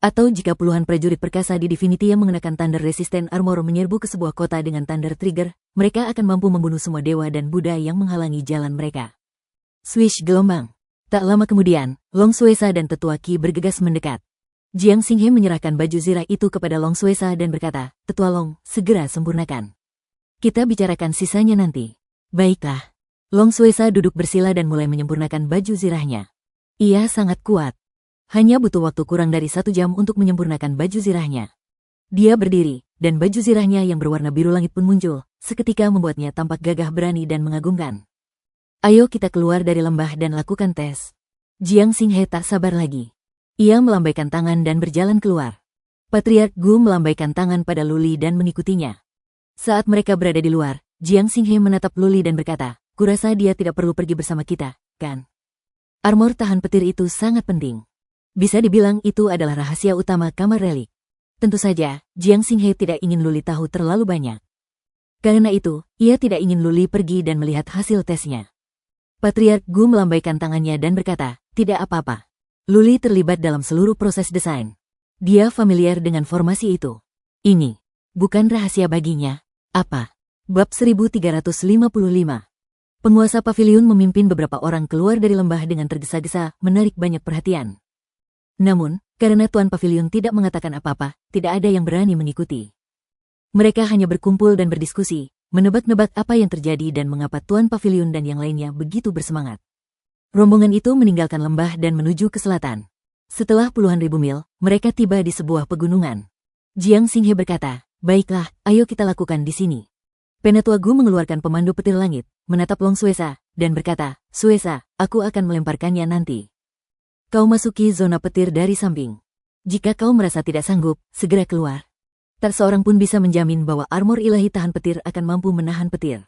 Atau jika puluhan prajurit perkasa di Divinity yang mengenakan Thunder Resistant Armor menyerbu ke sebuah kota dengan Thunder Trigger, mereka akan mampu membunuh semua dewa dan Buddha yang menghalangi jalan mereka. Swish gelombang. Tak lama kemudian, Long Suesa dan Tetua Qi bergegas mendekat. Jiang Xinghe menyerahkan baju zirah itu kepada Long Suesa dan berkata, Tetua Long, segera sempurnakan. Kita bicarakan sisanya nanti. Baiklah. Long Suesa duduk bersila dan mulai menyempurnakan baju zirahnya. Ia sangat kuat. Hanya butuh waktu kurang dari 1 jam untuk menyempurnakan baju zirahnya. Dia berdiri, dan baju zirahnya yang berwarna biru langit pun muncul, seketika membuatnya tampak gagah berani dan mengagumkan. Ayo kita keluar dari lembah dan lakukan tes. Jiang Xinghe tak sabar lagi. Ia melambaikan tangan dan berjalan keluar. Patriark Gu melambaikan tangan pada Luli dan mengikutinya. Saat mereka berada di luar, Jiang Xinghe menatap Luli dan berkata, "Kurasa dia tidak perlu pergi bersama kita, kan? Armor tahan petir itu sangat penting. Bisa dibilang itu adalah rahasia utama kamar relik." Tentu saja, Jiang Xinghe tidak ingin Luli tahu terlalu banyak. Karena itu, ia tidak ingin Luli pergi dan melihat hasil tesnya. Patriark Gu melambaikan tangannya dan berkata, "Tidak apa-apa. Luli terlibat dalam seluruh proses desain. Dia familiar dengan formasi itu. Ini bukan rahasia baginya." Apa? Bab 1355. Penguasa paviliun memimpin beberapa orang keluar dari lembah dengan tergesa-gesa, menarik banyak perhatian. Namun, karena Tuan Paviliun tidak mengatakan apa-apa, tidak ada yang berani mengikuti. Mereka hanya berkumpul dan berdiskusi, menebak-nebak apa yang terjadi dan mengapa Tuan Paviliun dan yang lainnya begitu bersemangat. Rombongan itu meninggalkan lembah dan menuju ke selatan. Setelah puluhan ribu mil, mereka tiba di sebuah pegunungan. Jiang Xinghe berkata, "Baiklah, ayo kita lakukan di sini." Penatua Gu mengeluarkan pemandu petir langit, menatap Long Suesa, dan berkata, "Suesa, aku akan melemparkannya nanti. Kau masuki zona petir dari samping. Jika kau merasa tidak sanggup, segera keluar. Tak seorang pun bisa menjamin bahwa armor ilahi tahan petir akan mampu menahan petir.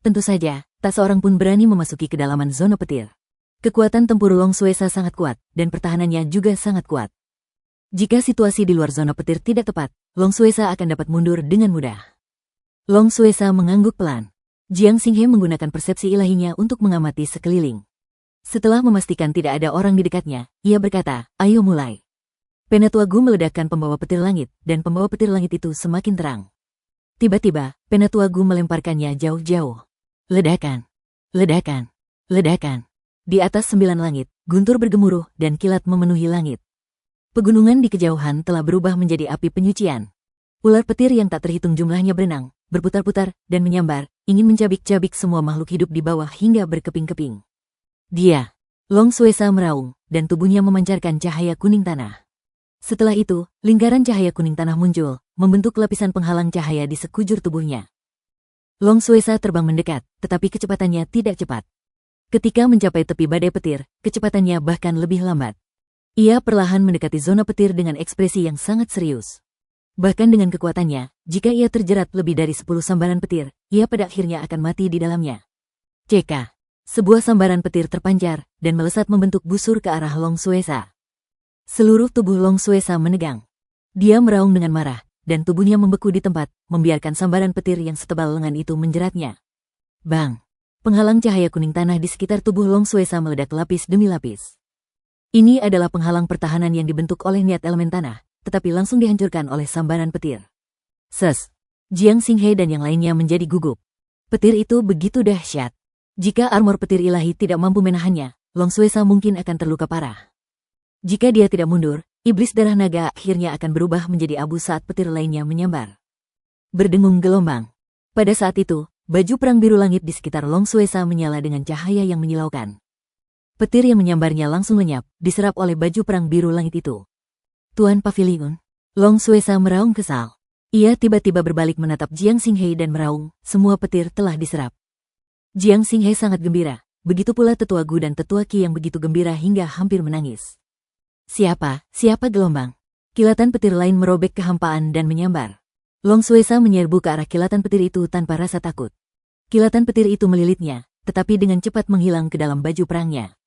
Tentu saja, tak seorang pun berani memasuki kedalaman zona petir. Kekuatan tempur Long Suesa sangat kuat, dan pertahanannya juga sangat kuat. Jika situasi di luar zona petir tidak tepat, Long Suesa akan dapat mundur dengan mudah." Long Suesa mengangguk pelan. Jiang Xinghe menggunakan persepsi ilahinya untuk mengamati sekeliling. Setelah memastikan tidak ada orang di dekatnya, ia berkata, "Ayo mulai." Penatua Gu meledakkan pembawa petir langit, dan pembawa petir langit itu semakin terang. Tiba-tiba, Penatua Gu melemparkannya jauh-jauh. Ledakan, ledakan, ledakan. Di atas 9 langit, guntur bergemuruh dan kilat memenuhi langit. Pegunungan di kejauhan telah berubah menjadi api penyucian. Ular petir yang tak terhitung jumlahnya berenang, berputar-putar, dan menyambar, ingin mencabik-cabik semua makhluk hidup di bawah hingga berkeping-keping. Dia, Long Suesa meraung, dan tubuhnya memancarkan cahaya kuning tanah. Setelah itu, lingkaran cahaya kuning tanah muncul, membentuk lapisan penghalang cahaya di sekujur tubuhnya. Long Suesa terbang mendekat, tetapi kecepatannya tidak cepat. Ketika mencapai tepi badai petir, kecepatannya bahkan lebih lambat. Ia perlahan mendekati zona petir dengan ekspresi yang sangat serius. Bahkan dengan kekuatannya, jika ia terjerat lebih dari 10 sambaran petir, ia pada akhirnya akan mati di dalamnya. CK. Sebuah sambaran petir terpancar, dan melesat membentuk busur ke arah Long Suesa. Seluruh tubuh Long Suesa menegang. Dia meraung dengan marah, dan tubuhnya membeku di tempat, membiarkan sambaran petir yang setebal lengan itu menjeratnya. Bang! Penghalang cahaya kuning tanah di sekitar tubuh Long Suesa meledak lapis demi lapis. Ini adalah penghalang pertahanan yang dibentuk oleh niat elemen tanah, tetapi langsung dihancurkan oleh sambaran petir. Jiang Xinghe dan yang lainnya menjadi gugup. Petir itu begitu dahsyat. Jika armor petir ilahi tidak mampu menahannya, Long Suesa mungkin akan terluka parah. Jika dia tidak mundur, iblis darah naga akhirnya akan berubah menjadi abu saat petir lainnya menyambar. Berdengung gelombang. Pada saat itu, baju perang biru langit di sekitar Long Suesa menyala dengan cahaya yang menyilaukan. Petir yang menyambarnya langsung lenyap, diserap oleh baju perang biru langit itu. Tuan Paviliun. Long Suesa meraung kesal. Ia tiba-tiba berbalik menatap Jiang Xinghe dan meraung, semua petir telah diserap. Jiang Xinghe sangat gembira, begitu pula Tetua Gu dan Tetua Qi yang begitu gembira hingga hampir menangis. Siapa gelombang? Kilatan petir lain merobek kehampaan dan menyambar. Long Suesa menyerbu ke arah kilatan petir itu tanpa rasa takut. Kilatan petir itu melilitnya, tetapi dengan cepat menghilang ke dalam baju perangnya.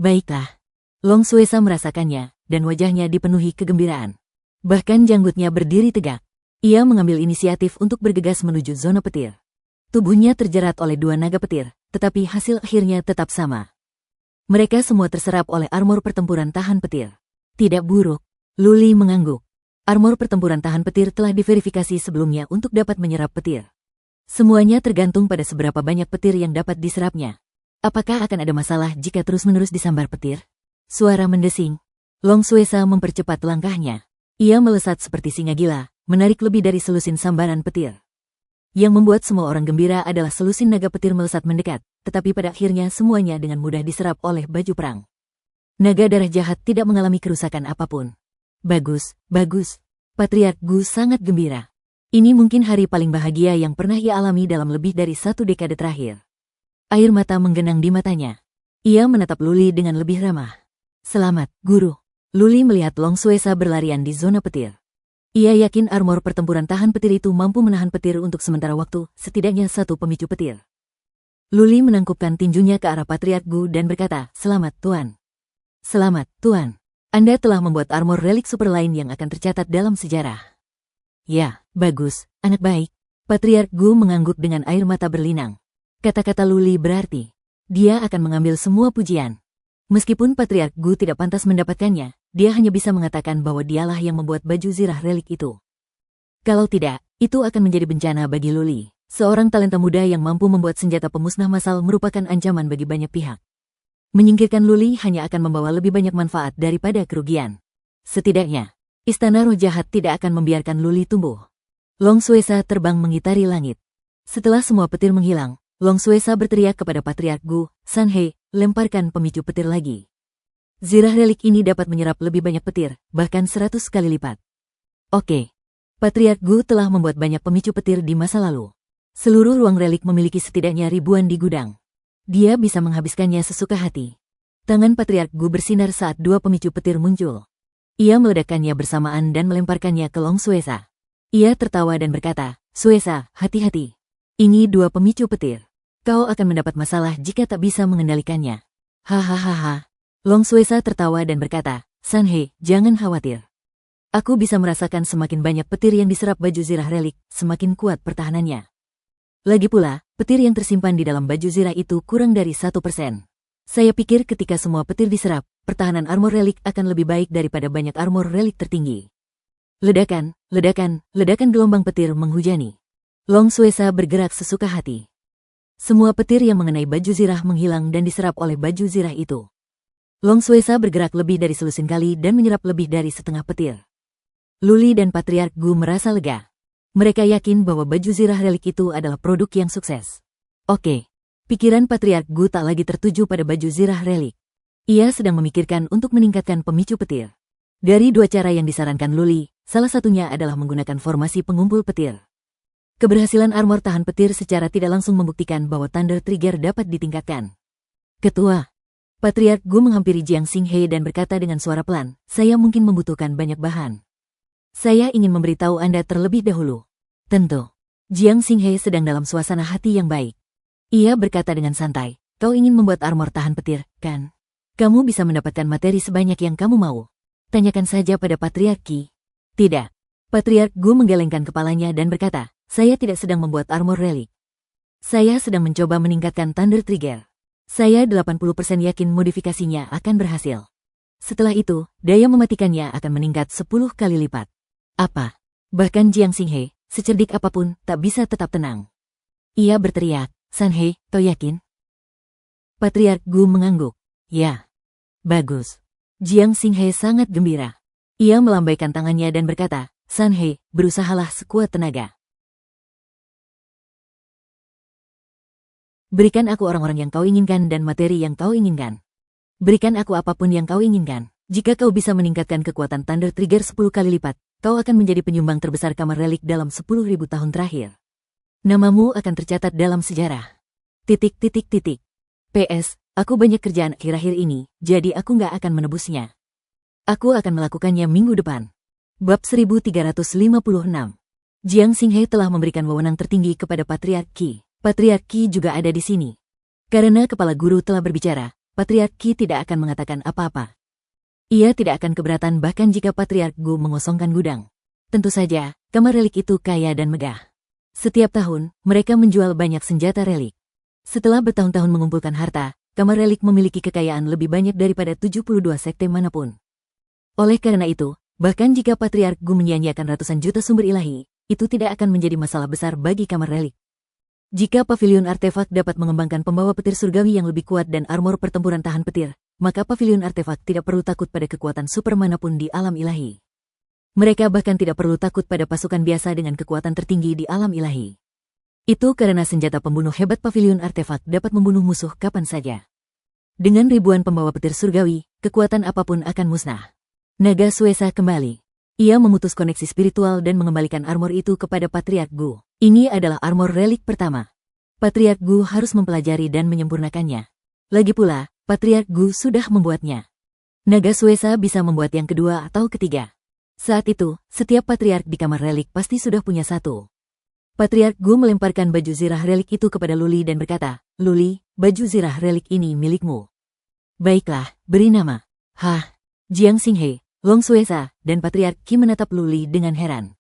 Baiklah. Long Suesa merasakannya, dan wajahnya dipenuhi kegembiraan. Bahkan janggutnya berdiri tegak. Ia mengambil inisiatif untuk bergegas menuju zona petir. Tubuhnya terjerat oleh 2 naga petir, tetapi hasil akhirnya tetap sama. Mereka semua terserap oleh armor pertempuran tahan petir. Tidak buruk. Luli mengangguk. Armor pertempuran tahan petir telah diverifikasi sebelumnya untuk dapat menyerap petir. Semuanya tergantung pada seberapa banyak petir yang dapat diserapnya. Apakah akan ada masalah jika terus-menerus disambar petir? Suara mendesing. Long Suesa mempercepat langkahnya. Ia melesat seperti singa gila, menarik lebih dari selusin sambaran petir. Yang membuat semua orang gembira adalah selusin naga petir melesat mendekat, tetapi pada akhirnya semuanya dengan mudah diserap oleh baju perang. Naga darah jahat tidak mengalami kerusakan apapun. Bagus, bagus. Patriark Gu sangat gembira. Ini mungkin hari paling bahagia yang pernah ia alami dalam lebih dari 1 dekade terakhir. Air mata menggenang di matanya. Ia menatap Luli dengan lebih ramah. Selamat, Guru. Luli melihat Long Xuesa berlarian di zona petir. Ia yakin armor pertempuran tahan petir itu mampu menahan petir untuk sementara waktu, setidaknya 1 pemicu petir. Luli menangkupkan tinjunya ke arah Patriark Gu dan berkata, "Selamat, Tuan." "Selamat, Tuan. Anda telah membuat armor relik super lain yang akan tercatat dalam sejarah." "Ya, bagus, anak baik." Patriark Gu mengangguk dengan air mata berlinang. Kata-kata Luli berarti, dia akan mengambil semua pujian. Meskipun Patriark Gu tidak pantas mendapatkannya, dia hanya bisa mengatakan bahwa dialah yang membuat baju zirah relik itu. Kalau tidak, itu akan menjadi bencana bagi Luli. Seorang talenta muda yang mampu membuat senjata pemusnah massal merupakan ancaman bagi banyak pihak. Menyingkirkan Luli hanya akan membawa lebih banyak manfaat daripada kerugian. Setidaknya, Istana Roh Jahat tidak akan membiarkan Luli tumbuh. Long Xuesa terbang mengitari langit. Setelah semua petir menghilang, Long Xuesa berteriak kepada Patriark Gu, "Sanhei, lemparkan pemicu petir lagi." Zirah relik ini dapat menyerap lebih banyak petir, bahkan 100 kali lipat. Oke. Patriark Gu telah membuat banyak pemicu petir di masa lalu. Seluruh ruang relik memiliki setidaknya ribuan di gudang. Dia bisa menghabiskannya sesuka hati. Tangan Patriark Gu bersinar saat 2 pemicu petir muncul. Ia meledakkannya bersamaan dan melemparkannya ke Long Xuesa. Ia tertawa dan berkata, "Xuesa, hati-hati. Ini 2 pemicu petir. Kau akan mendapat masalah jika tak bisa mengendalikannya." "Hahaha." Long Xuesa tertawa dan berkata, "Sanhei, jangan khawatir. Aku bisa merasakan semakin banyak petir yang diserap baju zirah relik, semakin kuat pertahanannya. Lagi pula, petir yang tersimpan di dalam baju zirah itu kurang dari 1%. Saya pikir ketika semua petir diserap, pertahanan armor relik akan lebih baik daripada banyak armor relik tertinggi." Ledakan, ledakan, ledakan gelombang petir menghujani. Long Xuesa bergerak sesuka hati. Semua petir yang mengenai baju zirah menghilang dan diserap oleh baju zirah itu. Long Xuesa bergerak lebih dari selusin kali dan menyerap lebih dari setengah petir. Luli dan Patriark Gu merasa lega. Mereka yakin bahwa baju zirah relik itu adalah produk yang sukses. Oke. Pikiran Patriark Gu tak lagi tertuju pada baju zirah relik. Ia sedang memikirkan untuk meningkatkan pemicu petir. Dari 2 cara yang disarankan Luli, salah satunya adalah menggunakan formasi pengumpul petir. Keberhasilan armor tahan petir secara tidak langsung membuktikan bahwa Thunder Trigger dapat ditingkatkan. "Ketua." Patriark Gu menghampiri Jiang Xinghe dan berkata dengan suara pelan, "Saya mungkin membutuhkan banyak bahan. Saya ingin memberitahu Anda terlebih dahulu." "Tentu." Jiang Xinghe sedang dalam suasana hati yang baik. Ia berkata dengan santai, "Kau ingin membuat armor tahan petir, kan? Kamu bisa mendapatkan materi sebanyak yang kamu mau. Tanyakan saja pada Patriark Qi." "Tidak." Patriark Gu menggelengkan kepalanya dan berkata, "Saya tidak sedang membuat armor relik. Saya sedang mencoba meningkatkan Thunder Trigger. Saya 80% yakin modifikasinya akan berhasil. Setelah itu, daya mematikannya akan meningkat 10 kali lipat." "Apa?" Bahkan Jiang Xinghe, secerdik apapun, tak bisa tetap tenang. Ia berteriak, "Sanhei, kau yakin?" Patriark Gu mengangguk. "Ya." "Bagus." Jiang Xinghe sangat gembira. Ia melambaikan tangannya dan berkata, "Sanhei, berusahalah sekuat tenaga. Berikan aku orang-orang yang kau inginkan dan materi yang kau inginkan. Berikan aku apapun yang kau inginkan. Jika kau bisa meningkatkan kekuatan Thunder Trigger 10 kali lipat, kau akan menjadi penyumbang terbesar kamar relik dalam 10.000 tahun terakhir. Namamu akan tercatat dalam sejarah. ... PS, aku banyak kerjaan akhir-akhir ini, jadi aku nggak akan menebusnya. Aku akan melakukannya minggu depan." Bab 1356. Jiang Xinghe telah memberikan wewenang tertinggi kepada Patriark Qi. Patriark Qi juga ada di sini. Karena kepala guru telah berbicara, Patriark Qi tidak akan mengatakan apa-apa. Ia tidak akan keberatan bahkan jika Patriark Gu mengosongkan gudang. Tentu saja, kamar relik itu kaya dan megah. Setiap tahun, mereka menjual banyak senjata relik. Setelah bertahun-tahun mengumpulkan harta, kamar relik memiliki kekayaan lebih banyak daripada 72 sekte manapun. Oleh karena itu, bahkan jika Patriark Gu menyia-nyiakan ratusan juta sumber ilahi, itu tidak akan menjadi masalah besar bagi kamar relik. Jika pavilion artefak dapat mengembangkan pembawa petir surgawi yang lebih kuat dan armor pertempuran tahan petir, maka pavilion artefak tidak perlu takut pada kekuatan super manapun di alam ilahi. Mereka bahkan tidak perlu takut pada pasukan biasa dengan kekuatan tertinggi di alam ilahi. Itu karena senjata pembunuh hebat pavilion artefak dapat membunuh musuh kapan saja. Dengan ribuan pembawa petir surgawi, kekuatan apapun akan musnah. Naga Suesa kembali. Ia memutus koneksi spiritual dan mengembalikan armor itu kepada Patriark Gu. Ini adalah armor relik pertama. Patriark Gu harus mempelajari dan menyempurnakannya. Lagi pula, Patriark Gu sudah membuatnya. Naga Suesa bisa membuat yang kedua atau ketiga. Saat itu, setiap patriark di kamar relik pasti sudah punya satu. Patriark Gu melemparkan baju zirah relik itu kepada Luli dan berkata, "Luli, baju zirah relik ini milikmu." "Baiklah, beri nama." "Hah?" Jiang Xinghe, Long Suesa, dan Patriark Qi menatap Luli dengan heran.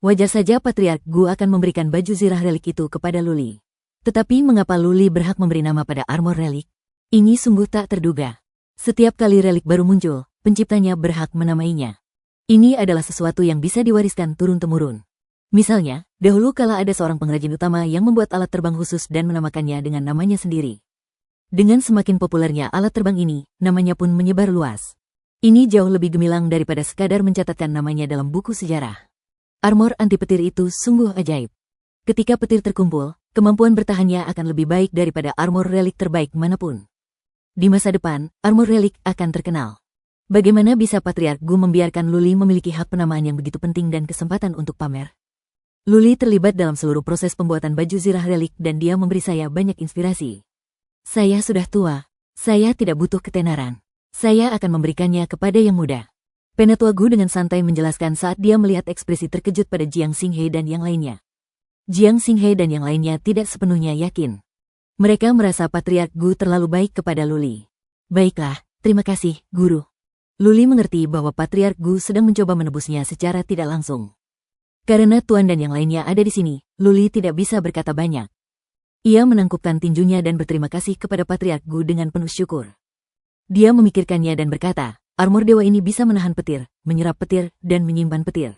Wajar saja Patriark Gu akan memberikan baju zirah relik itu kepada Luli. Tetapi mengapa Luli berhak memberi nama pada armor relik? Ini sungguh tak terduga. Setiap kali relik baru muncul, penciptanya berhak menamainya. Ini adalah sesuatu yang bisa diwariskan turun-temurun. Misalnya, dahulu kala ada seorang pengrajin utama yang membuat alat terbang khusus dan menamakannya dengan namanya sendiri. Dengan semakin populernya alat terbang ini, namanya pun menyebar luas. Ini jauh lebih gemilang daripada sekadar mencatatkan namanya dalam buku sejarah. Armor anti petir itu sungguh ajaib. Ketika petir terkumpul, kemampuan bertahannya akan lebih baik daripada armor relik terbaik manapun. Di masa depan, armor relik akan terkenal. Bagaimana bisa Patriark Gu membiarkan Luli memiliki hak penamaan yang begitu penting dan kesempatan untuk pamer? Luli terlibat dalam seluruh proses pembuatan baju zirah relik dan dia memberi saya banyak inspirasi. Saya sudah tua. Saya tidak butuh ketenaran. Saya akan memberikannya kepada yang muda. Penatua Gu dengan santai menjelaskan saat dia melihat ekspresi terkejut pada Jiang Xinghe dan yang lainnya. Jiang Xinghe dan yang lainnya tidak sepenuhnya yakin. Mereka merasa Patriark Gu terlalu baik kepada Luli. "Baiklah, terima kasih, Guru." Luli mengerti bahwa Patriark Gu sedang mencoba menebusnya secara tidak langsung. Karena Tuan dan yang lainnya ada di sini, Luli tidak bisa berkata banyak. Ia menangkupkan tinjunya dan berterima kasih kepada Patriark Gu dengan penuh syukur. Dia memikirkannya dan berkata, armor dewa ini bisa menahan petir, menyerap petir, dan menyimpan petir.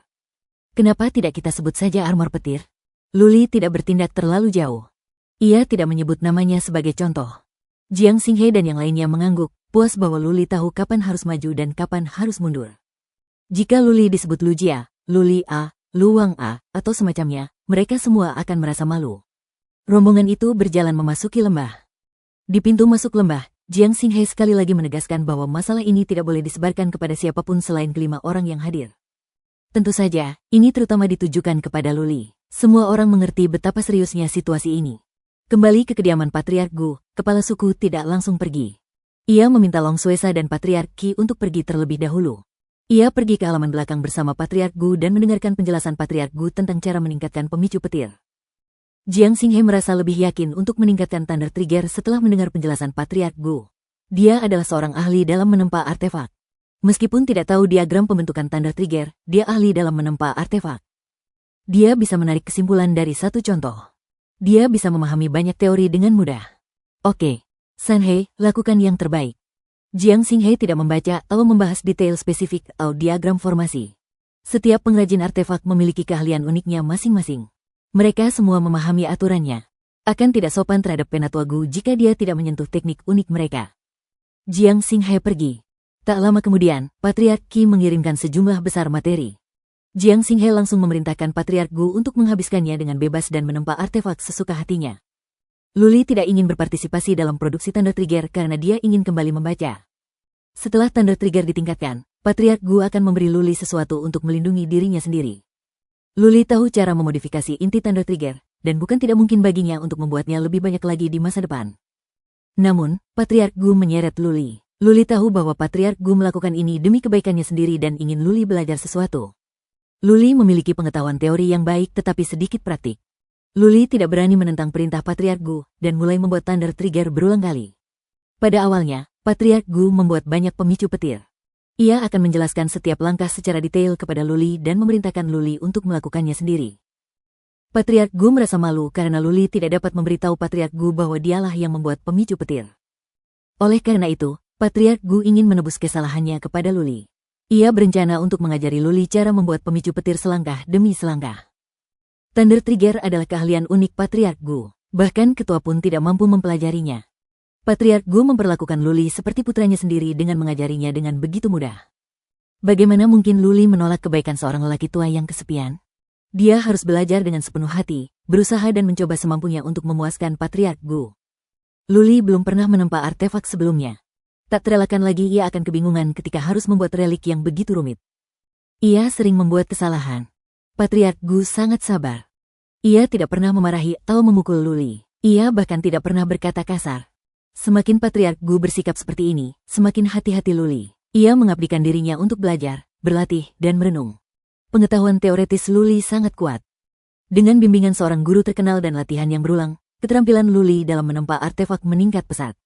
Kenapa tidak kita sebut saja armor petir? Luli tidak bertindak terlalu jauh. Ia tidak menyebut namanya sebagai contoh. Jiang Xinghe dan yang lainnya mengangguk, puas bahwa Luli tahu kapan harus maju dan kapan harus mundur. Jika Luli disebut Lujia, Luli A, Luang A, atau semacamnya, mereka semua akan merasa malu. Rombongan itu berjalan memasuki lembah. Di pintu masuk lembah, Jiang Xinghe sekali lagi menegaskan bahwa masalah ini tidak boleh disebarkan kepada siapapun selain kelima orang yang hadir. Tentu saja, ini terutama ditujukan kepada Luli. Semua orang mengerti betapa seriusnya situasi ini. Kembali ke kediaman Patriark Gu, kepala suku tidak langsung pergi. Ia meminta Long Suesa dan Patriark Qi untuk pergi terlebih dahulu. Ia pergi ke halaman belakang bersama Patriark Gu dan mendengarkan penjelasan Patriark Gu tentang cara meningkatkan pemicu petir. Jiang Xinghe merasa lebih yakin untuk meningkatkan Thunder Trigger setelah mendengar penjelasan Patriark Gu. Dia adalah seorang ahli dalam menempa artefak. Meskipun tidak tahu diagram pembentukan Thunder Trigger, dia ahli dalam menempa artefak. Dia bisa menarik kesimpulan dari satu contoh. Dia bisa memahami banyak teori dengan mudah. Oke, Sanhe, lakukan yang terbaik. Jiang Xinghe tidak membaca atau membahas detail spesifik atau diagram formasi. Setiap pengrajin artefak memiliki keahlian uniknya masing-masing. Mereka semua memahami aturannya. Akan tidak sopan terhadap Penatua Gu jika dia tidak menyentuh teknik unik mereka. Jiang Xinghe pergi. Tak lama kemudian, Patriark Qi mengirimkan sejumlah besar materi. Jiang Xinghe langsung memerintahkan Patriark Gu untuk menghabiskannya dengan bebas dan menempa artefak sesuka hatinya. Luli tidak ingin berpartisipasi dalam produksi Thunder Trigger karena dia ingin kembali membaca. Setelah Thunder Trigger ditingkatkan, Patriark Gu akan memberi Luli sesuatu untuk melindungi dirinya sendiri. Luli tahu cara memodifikasi inti Thunder Trigger, dan bukan tidak mungkin baginya untuk membuatnya lebih banyak lagi di masa depan. Namun, Patriark Gu menyeret Luli. Luli tahu bahwa Patriark Gu melakukan ini demi kebaikannya sendiri dan ingin Luli belajar sesuatu. Luli memiliki pengetahuan teori yang baik tetapi sedikit praktik. Luli tidak berani menentang perintah Patriark Gu, dan mulai membuat Thunder Trigger berulang kali. Pada awalnya, Patriark Gu membuat banyak pemicu petir. Ia akan menjelaskan setiap langkah secara detail kepada Luli dan memerintahkan Luli untuk melakukannya sendiri. Patriark Gu merasa malu karena Luli tidak dapat memberitahu Patriark Gu bahwa dialah yang membuat pemicu petir. Oleh karena itu, Patriark Gu ingin menebus kesalahannya kepada Luli. Ia berencana untuk mengajari Luli cara membuat pemicu petir selangkah demi selangkah. Thunder Trigger adalah keahlian unik Patriark Gu. Bahkan ketua pun tidak mampu mempelajarinya. Patriark Gu memperlakukan Luli seperti putranya sendiri dengan mengajarinya dengan begitu mudah. Bagaimana mungkin Luli menolak kebaikan seorang lelaki tua yang kesepian? Dia harus belajar dengan sepenuh hati, berusaha dan mencoba semampunya untuk memuaskan Patriark Gu. Luli belum pernah menempa artefak sebelumnya. Tak terelakkan lagi ia akan kebingungan ketika harus membuat relik yang begitu rumit. Ia sering membuat kesalahan. Patriark Gu sangat sabar. Ia tidak pernah memarahi atau memukul Luli. Ia bahkan tidak pernah berkata kasar. Semakin Patriark Gu bersikap seperti ini, semakin hati-hati Luli. Ia mengabdikan dirinya untuk belajar, berlatih, dan merenung. Pengetahuan teoretis Luli sangat kuat. Dengan bimbingan seorang guru terkenal dan latihan yang berulang, keterampilan Luli dalam menempa artefak meningkat pesat.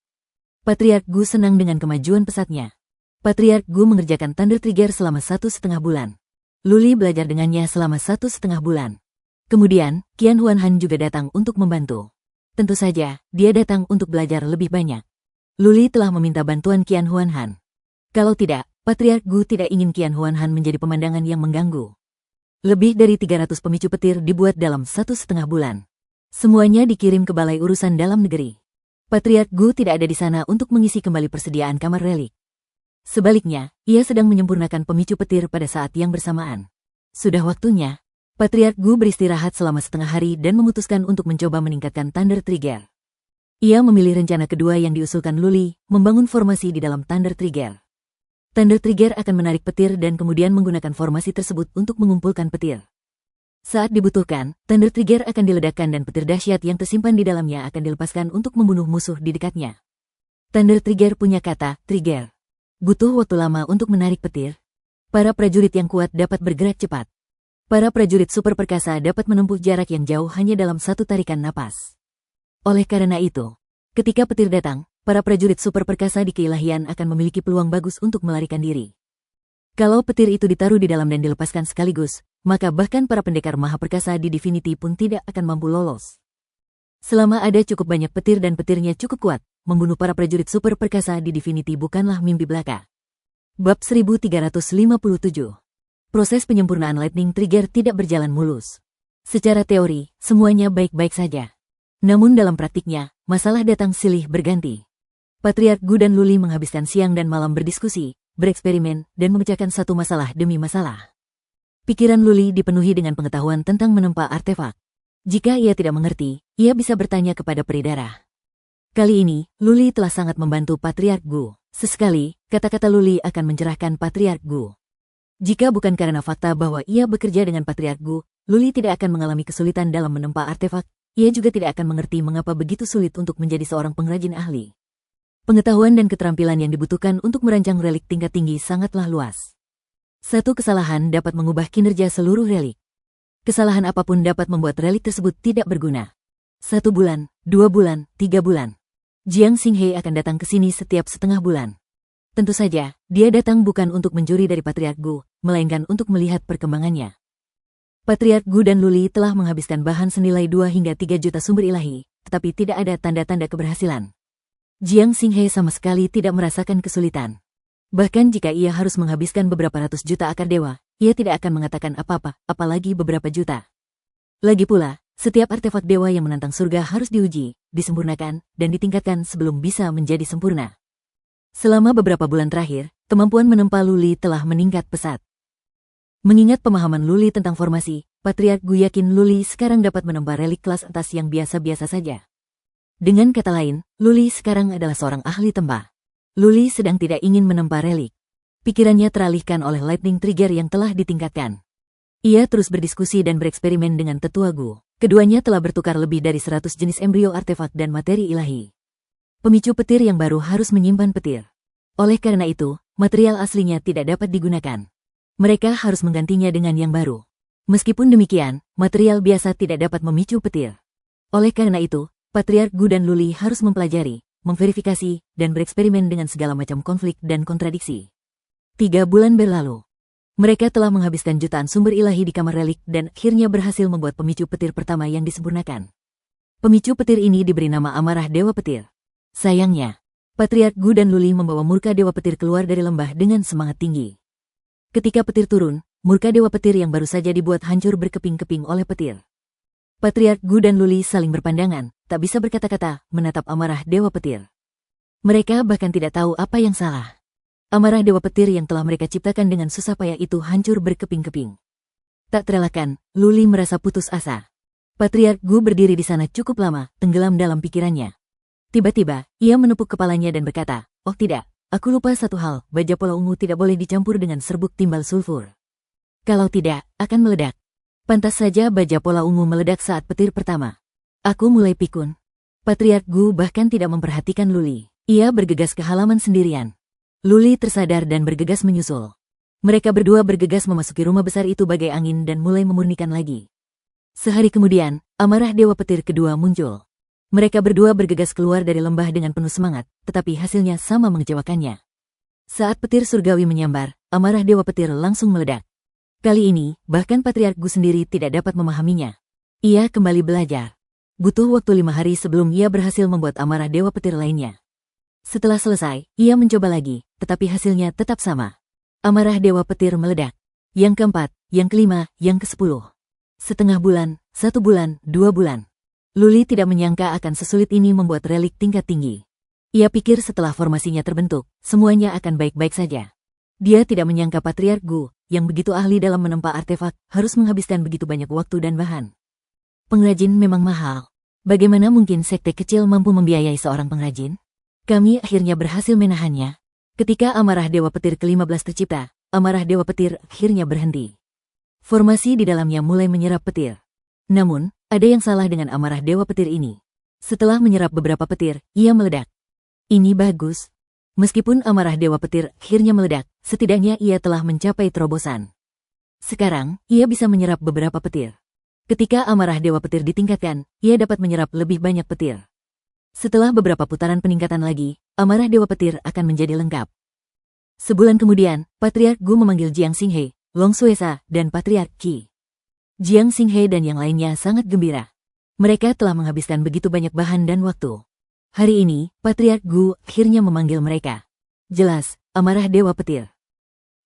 Patriark Gu senang dengan kemajuan pesatnya. Patriark Gu mengerjakan Thunder Trigger selama 1,5 bulan. Luli belajar dengannya selama 1,5 bulan. Kemudian, Qian Huanhan juga datang untuk membantu. Tentu saja, dia datang untuk belajar lebih banyak. Luli telah meminta bantuan Qian Huanhan. Kalau tidak, Patriark Gu tidak ingin Qian Huanhan menjadi pemandangan yang mengganggu. Lebih dari 300 pemicu petir dibuat dalam 1,5 bulan. Semuanya dikirim ke Balai Urusan Dalam Negeri. Patriark Gu tidak ada di sana untuk mengisi kembali persediaan kamar relik. Sebaliknya, ia sedang menyempurnakan pemicu petir pada saat yang bersamaan. Sudah waktunya, Patriark Gu beristirahat selama setengah hari dan memutuskan untuk mencoba meningkatkan Thunder Trigger. Ia memilih rencana kedua yang diusulkan Luli, membangun formasi di dalam Thunder Trigger. Thunder Trigger akan menarik petir dan kemudian menggunakan formasi tersebut untuk mengumpulkan petir. Saat dibutuhkan, Thunder Trigger akan diledakkan dan petir dahsyat yang tersimpan di dalamnya akan dilepaskan untuk membunuh musuh di dekatnya. Thunder Trigger punya kata, trigger. Butuh waktu lama untuk menarik petir. Para prajurit yang kuat dapat bergerak cepat. Para prajurit super perkasa dapat menempuh jarak yang jauh hanya dalam satu tarikan napas. Oleh karena itu, ketika petir datang, para prajurit super perkasa di keilahian akan memiliki peluang bagus untuk melarikan diri. Kalau petir itu ditaruh di dalam dan dilepaskan sekaligus, maka bahkan para pendekar maha perkasa di Divinity pun tidak akan mampu lolos. Selama ada cukup banyak petir dan petirnya cukup kuat, membunuh para prajurit super perkasa di Divinity bukanlah mimpi belaka. Bab 1357. Proses penyempurnaan Lightning Trigger tidak berjalan mulus. Secara teori, semuanya baik-baik saja. Namun dalam praktiknya, masalah datang silih berganti. Patriark Gu dan Luli menghabiskan siang dan malam berdiskusi, bereksperimen, dan memecahkan satu masalah demi masalah. Pikiran Luli dipenuhi dengan pengetahuan tentang menempa artefak. Jika ia tidak mengerti, ia bisa bertanya kepada peri darah. Kali ini, Luli telah sangat membantu Patriark Gu. Sesekali, kata-kata Luli akan mencerahkan Patriark Gu. Jika bukan karena fakta bahwa ia bekerja dengan Patriark Gu, Luli tidak akan mengalami kesulitan dalam menempa artefak. Ia juga tidak akan mengerti mengapa begitu sulit untuk menjadi seorang pengrajin ahli. Pengetahuan dan keterampilan yang dibutuhkan untuk merancang relik tingkat tinggi sangatlah luas. Satu kesalahan dapat mengubah kinerja seluruh relik. Kesalahan apapun dapat membuat relik tersebut tidak berguna. 1 bulan, 2 bulan, 3 bulan. Jiang Xinghe akan datang ke sini setiap setengah bulan. Tentu saja, dia datang bukan untuk mencuri dari Patriark Gu, melainkan untuk melihat perkembangannya. Patriark Gu dan Luli telah menghabiskan bahan senilai 2 hingga 3 juta sumber ilahi, tetapi tidak ada tanda-tanda keberhasilan. Jiang Xinghe sama sekali tidak merasakan kesulitan. Bahkan jika ia harus menghabiskan beberapa ratus juta akar dewa, ia tidak akan mengatakan apa-apa, apalagi beberapa juta. Lagi pula, setiap artefak dewa yang menantang surga harus diuji, disempurnakan, dan ditingkatkan sebelum bisa menjadi sempurna. Selama beberapa bulan terakhir, kemampuan menempa Luli telah meningkat pesat. Mengingat pemahaman Luli tentang formasi, Patriark Gu yakin Luli sekarang dapat menempa relik kelas atas yang biasa-biasa saja. Dengan kata lain, Luli sekarang adalah seorang ahli tempa. Luli sedang tidak ingin menempa relik. Pikirannya teralihkan oleh Lightning Trigger yang telah ditingkatkan. Ia terus berdiskusi dan bereksperimen dengan tetua Gu. Keduanya telah bertukar lebih dari 100 jenis embrio artefak dan materi ilahi. Pemicu petir yang baru harus menyimpan petir. Oleh karena itu, material aslinya tidak dapat digunakan. Mereka harus menggantinya dengan yang baru. Meskipun demikian, material biasa tidak dapat memicu petir. Oleh karena itu, Patriark Gu dan Luli harus mempelajari, memverifikasi, dan bereksperimen dengan segala macam konflik dan kontradiksi. 3 bulan berlalu. Mereka telah menghabiskan jutaan sumber ilahi di kamar relik dan akhirnya berhasil membuat pemicu petir pertama yang disempurnakan. Pemicu petir ini diberi nama amarah Dewa Petir. Sayangnya, Patriark Gu dan Luli membawa murka Dewa Petir keluar dari lembah dengan semangat tinggi. Ketika petir turun, murka Dewa Petir yang baru saja dibuat hancur berkeping-keping oleh petir. Patriark Gu dan Luli saling berpandangan, tak bisa berkata-kata, menatap amarah Dewa Petir. Mereka bahkan tidak tahu apa yang salah. Amarah Dewa Petir yang telah mereka ciptakan dengan susah payah itu hancur berkeping-keping. Tak terelakkan, Luli merasa putus asa. Patriark Gu berdiri di sana cukup lama, tenggelam dalam pikirannya. Tiba-tiba, ia menepuk kepalanya dan berkata, "Oh tidak, aku lupa satu hal, baja pola ungu tidak boleh dicampur dengan serbuk timbal sulfur. Kalau tidak, akan meledak." Pantas saja baja pola ungu meledak saat petir pertama. Aku mulai pikun. Patriark Gu bahkan tidak memperhatikan Luli. Ia bergegas ke halaman sendirian. Luli tersadar dan bergegas menyusul. Mereka berdua bergegas memasuki rumah besar itu bagai angin dan mulai memurnikan lagi. Sehari kemudian, amarah Dewa Petir kedua muncul. Mereka berdua bergegas keluar dari lembah dengan penuh semangat, tetapi hasilnya sama mengecewakannya. Saat petir surgawi menyambar, amarah Dewa Petir langsung meledak. Kali ini, bahkan Patriark Gu sendiri tidak dapat memahaminya. Ia kembali belajar. Butuh waktu 5 hari sebelum ia berhasil membuat amarah Dewa Petir lainnya. Setelah selesai, ia mencoba lagi, tetapi hasilnya tetap sama. Amarah Dewa Petir meledak. Yang keempat, yang kelima, yang ke-10. Setengah bulan, 1 bulan, 2 bulan. Luli tidak menyangka akan sesulit ini membuat relik tingkat tinggi. Ia pikir setelah formasinya terbentuk, semuanya akan baik-baik saja. Dia tidak menyangka Patriark Gu, yang begitu ahli dalam menempa artefak, harus menghabiskan begitu banyak waktu dan bahan. Pengrajin memang mahal. Bagaimana mungkin sekte kecil mampu membiayai seorang pengrajin? Kami akhirnya berhasil menahannya. Ketika amarah Dewa Petir ke-15 tercipta, amarah Dewa Petir akhirnya berhenti. Formasi di dalamnya mulai menyerap petir. Namun, ada yang salah dengan amarah Dewa Petir ini. Setelah menyerap beberapa petir, ia meledak. Ini bagus. Meskipun amarah Dewa Petir akhirnya meledak, setidaknya ia telah mencapai terobosan. Sekarang, ia bisa menyerap beberapa petir. Ketika amarah Dewa Petir ditingkatkan, ia dapat menyerap lebih banyak petir. Setelah beberapa putaran peningkatan lagi, amarah Dewa Petir akan menjadi lengkap. Sebulan kemudian, Patriark Gu memanggil Jiang Xinghe, Long Xuesa, dan Patriark Qi. Jiang Xinghe dan yang lainnya sangat gembira. Mereka telah menghabiskan begitu banyak bahan dan waktu. Hari ini, Patriark Gu akhirnya memanggil mereka. Jelas, amarah Dewa Petir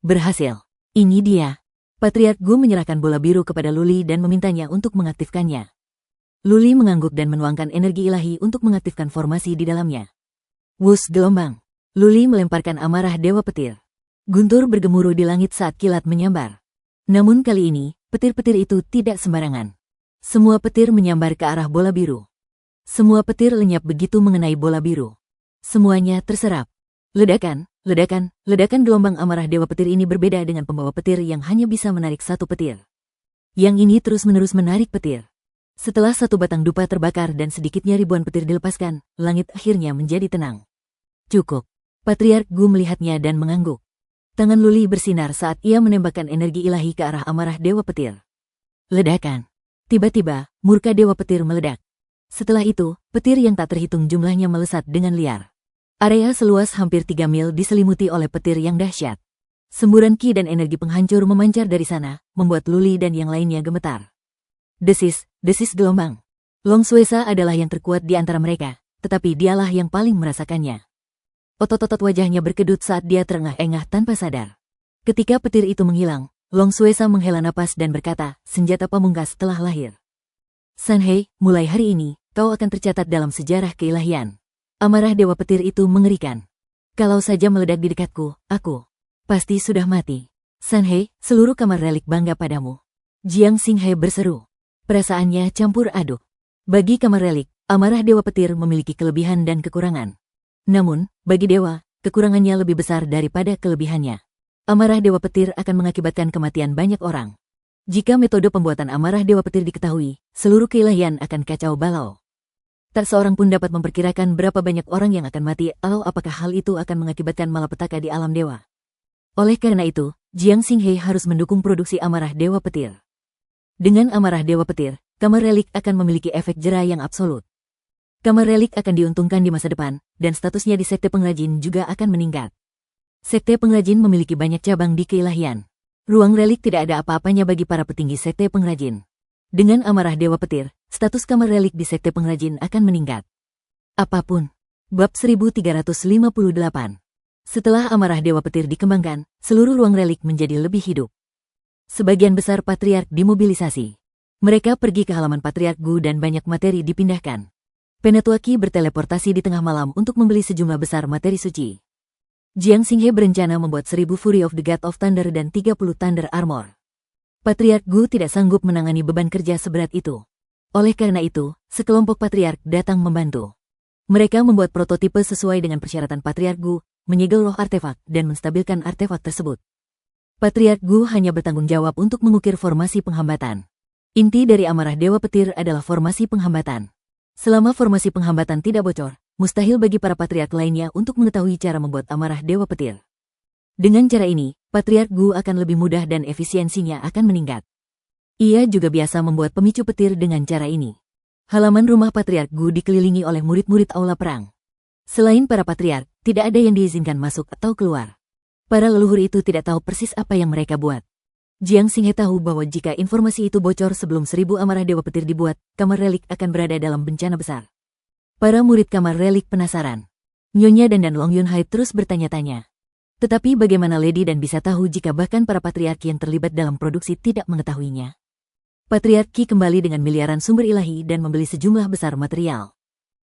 berhasil. Ini dia. Patriark Gu menyerahkan bola biru kepada Luli dan memintanya untuk mengaktifkannya. Luli mengangguk dan menuangkan energi ilahi untuk mengaktifkan formasi di dalamnya. Wus gelombang. Luli melemparkan amarah Dewa Petir. Guntur bergemuruh di langit saat kilat menyambar. Namun kali ini, petir-petir itu tidak sembarangan. Semua petir menyambar ke arah bola biru. Semua petir lenyap begitu mengenai bola biru. Semuanya terserap. Ledakan, ledakan, ledakan gelombang amarah Dewa Petir ini berbeda dengan pembawa petir yang hanya bisa menarik satu petir. Yang ini terus-menerus menarik petir. Setelah satu batang dupa terbakar dan sedikitnya ribuan petir dilepaskan, langit akhirnya menjadi tenang. Cukup. Patriark Gu melihatnya dan mengangguk. Tangan Luli bersinar saat ia menembakkan energi ilahi ke arah amarah Dewa Petir. Ledakan. Tiba-tiba, murka Dewa Petir meledak. Setelah itu, petir yang tak terhitung jumlahnya melesat dengan liar. Area seluas hampir 3 mil diselimuti oleh petir yang dahsyat. Semburan ki dan energi penghancur memancar dari sana, membuat Luli dan yang lainnya gemetar. Desis gelombang. Long Xuesa adalah yang terkuat di antara mereka, tetapi dialah yang paling merasakannya. Otot-otot wajahnya berkedut saat dia terengah-engah tanpa sadar. Ketika petir itu menghilang, Long Xuesa menghela napas dan berkata, senjata pamungkas telah lahir. Sanhei, mulai hari ini, kau akan tercatat dalam sejarah keilahian. Amarah Dewa Petir itu mengerikan. Kalau saja meledak di dekatku, aku pasti sudah mati. Sanhei, seluruh kamar relik bangga padamu. Jiang Xinghe berseru. Perasaannya campur aduk. Bagi kamar relik, amarah Dewa Petir memiliki kelebihan dan kekurangan. Namun, bagi dewa, kekurangannya lebih besar daripada kelebihannya. Amarah Dewa Petir akan mengakibatkan kematian banyak orang. Jika metode pembuatan amarah Dewa Petir diketahui, seluruh keilahian akan kacau balau. Tak seorang pun dapat memperkirakan berapa banyak orang yang akan mati atau apakah hal itu akan mengakibatkan malapetaka di alam dewa. Oleh karena itu, Jiang Xinghe harus mendukung produksi amarah Dewa Petir. Dengan amarah Dewa Petir, kamar relik akan memiliki efek jera yang absolut. Kamar relik akan diuntungkan di masa depan, dan statusnya di sekte pengrajin juga akan meningkat. Sekte pengrajin memiliki banyak cabang di keilahian. Ruang relik tidak ada apa-apanya bagi para petinggi sekte pengrajin. Dengan amarah Dewa Petir, status kamar relik di sekte pengrajin akan meningkat. Apapun. Bab 1358. Setelah amarah Dewa Petir dikembangkan, seluruh ruang relik menjadi lebih hidup. Sebagian besar patriark dimobilisasi. Mereka pergi ke halaman Patriark Gu dan banyak materi dipindahkan. Penatua Qi berteleportasi di tengah malam untuk membeli sejumlah besar materi suci. Jiang Xinghe berencana membuat 1000 Fury of the God of Thunder dan 30 Thunder Armor. Patriark Gu tidak sanggup menangani beban kerja seberat itu. Oleh karena itu, sekelompok patriark datang membantu. Mereka membuat prototipe sesuai dengan persyaratan Patriark Gu, menyegel roh artefak, dan menstabilkan artefak tersebut. Patriark Gu hanya bertanggung jawab untuk mengukir formasi penghambatan. Inti dari amarah Dewa Petir adalah formasi penghambatan. Selama formasi penghambatan tidak bocor, mustahil bagi para patriark lainnya untuk mengetahui cara membuat amarah Dewa Petir. Dengan cara ini, Patriark Gu akan lebih mudah dan efisiensinya akan meningkat. Ia juga biasa membuat pemicu petir dengan cara ini. Halaman rumah Patriark Gu dikelilingi oleh murid-murid aula perang. Selain para patriark, tidak ada yang diizinkan masuk atau keluar. Para leluhur itu tidak tahu persis apa yang mereka buat. Jiang Xinghe tahu bahwa jika informasi itu bocor sebelum 1000 amarah Dewa Petir dibuat, kamar relik akan berada dalam bencana besar. Para murid kamar relik penasaran. Nyonya dan Long Yunhai terus bertanya-tanya. Tetapi bagaimana Lady Dan bisa tahu jika bahkan para patriark yang terlibat dalam produksi tidak mengetahuinya? Patriark Qi kembali dengan miliaran sumber ilahi dan membeli sejumlah besar material.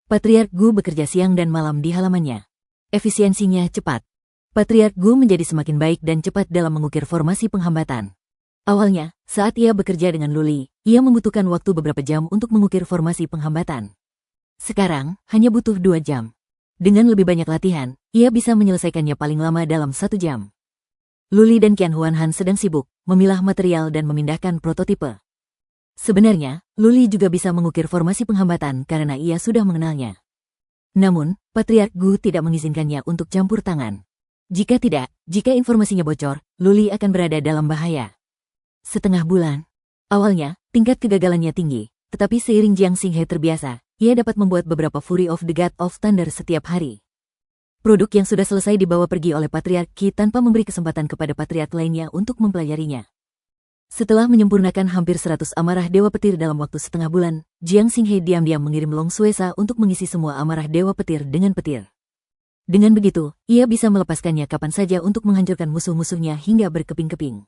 Patriark Gu bekerja siang dan malam di halamannya. Efisiensinya cepat. Patriark Gu menjadi semakin baik dan cepat dalam mengukir formasi penghambatan. Awalnya, saat ia bekerja dengan Luli, ia membutuhkan waktu beberapa jam untuk mengukir formasi penghambatan. Sekarang, hanya butuh 2 jam. Dengan lebih banyak latihan, ia bisa menyelesaikannya paling lama dalam 1 jam. Luli dan Qian Huanhan sedang sibuk, memilah material dan memindahkan prototipe. Sebenarnya, Luli juga bisa mengukir formasi penghambatan karena ia sudah mengenalnya. Namun, Patriark Gu tidak mengizinkannya untuk campur tangan. Jika tidak, jika informasinya bocor, Luli akan berada dalam bahaya. Setengah bulan. Awalnya, tingkat kegagalannya tinggi, tetapi seiring Jiang Xinghe terbiasa, ia dapat membuat beberapa Fury of the God of Thunder setiap hari. Produk yang sudah selesai dibawa pergi oleh Patriark Qi tanpa memberi kesempatan kepada patriark lainnya untuk mempelajarinya. Setelah menyempurnakan hampir 100 amarah Dewa Petir dalam waktu setengah bulan, Jiang Xinghe diam-diam mengirim Long Xuesa untuk mengisi semua amarah Dewa Petir dengan petir. Dengan begitu, ia bisa melepaskannya kapan saja untuk menghancurkan musuh-musuhnya hingga berkeping-keping.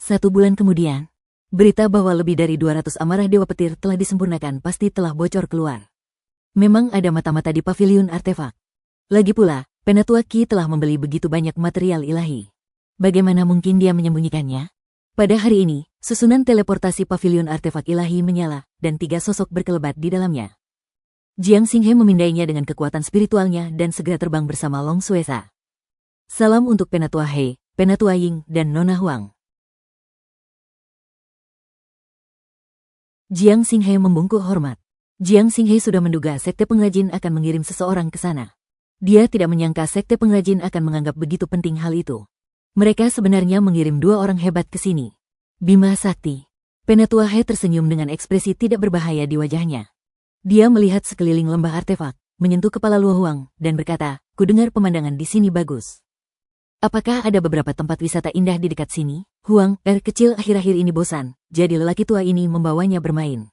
1 bulan kemudian, berita bahwa lebih dari 200 amarah Dewa Petir telah disempurnakan pasti telah bocor keluar. Memang ada mata-mata di pavilion artefak. Lagi pula, Penatua Qi telah membeli begitu banyak material ilahi. Bagaimana mungkin dia menyembunyikannya? Pada hari ini, susunan teleportasi pavilion artefak ilahi menyala, dan 3 sosok berkelebat di dalamnya. Jiang Xinghe memindainya dengan kekuatan spiritualnya dan segera terbang bersama Long Xuesa. Salam untuk Penatua He, Penatua Ying, dan Nona Huang. Jiang Xinghe membungkuk hormat. Jiang Xinghe sudah menduga sekte pengrajin akan mengirim seseorang ke sana. Dia tidak menyangka sekte pengrajin akan menganggap begitu penting hal itu. Mereka sebenarnya mengirim 2 orang hebat ke sini. Bima Sakti. Penatua He tersenyum dengan ekspresi tidak berbahaya di wajahnya. Dia melihat sekeliling lembah artefak, menyentuh kepala Luo Huang, dan berkata, "Kudengar pemandangan di sini bagus. Apakah ada beberapa tempat wisata indah di dekat sini?" Huang, kecil akhir-akhir ini bosan, jadi lelaki tua ini membawanya bermain.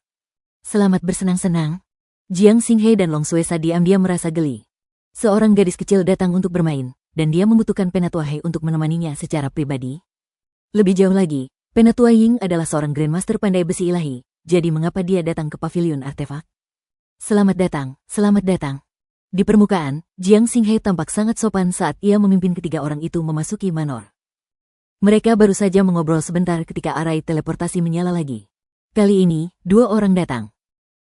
Selamat bersenang-senang. Jiang Xinghe dan Long Xuesa diam-diam merasa geli. Seorang gadis kecil datang untuk bermain, dan dia membutuhkan Penatua He untuk menemaninya secara pribadi. Lebih jauh lagi, Penatua Ying adalah seorang Grandmaster pandai besi ilahi, jadi mengapa dia datang ke pavilion artefak? Selamat datang, selamat datang. Di permukaan, Jiang Xinghe tampak sangat sopan saat ia memimpin ketiga orang itu memasuki manor. Mereka baru saja mengobrol sebentar ketika arai teleportasi menyala lagi. Kali ini, 2 orang datang.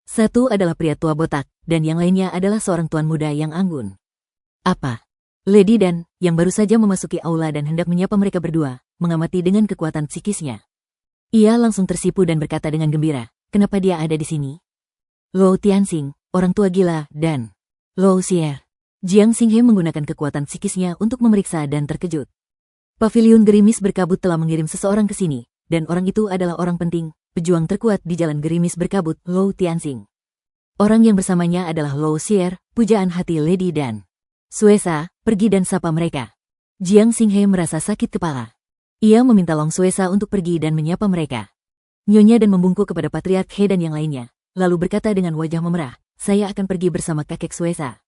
Satu adalah pria tua botak, dan yang lainnya adalah seorang tuan muda yang anggun. Apa? Lady Dan, yang baru saja memasuki aula dan hendak menyapa mereka berdua, mengamati dengan kekuatan psikisnya. Ia langsung tersipu dan berkata dengan gembira, "Kenapa dia ada di sini?" Luo Tianxing, orang tua gila, dan Luo Xier. Jiang Xinghe menggunakan kekuatan psikisnya untuk memeriksa dan terkejut. Pavilion Gerimis Berkabut telah mengirim seseorang ke sini, dan orang itu adalah orang penting, pejuang terkuat di Jalan Gerimis Berkabut, Luo Tianxing. Orang yang bersamanya adalah Luo Xier, pujaan hati Lady Dan. Xuesa, pergi dan sapa mereka. Jiang Xinghe merasa sakit kepala. Ia meminta Long Xuesa untuk pergi dan menyapa mereka. Nyonya dan membungkuk kepada Patriark He dan yang lainnya, lalu berkata dengan wajah memerah, "Saya akan pergi bersama kakek Xuesa."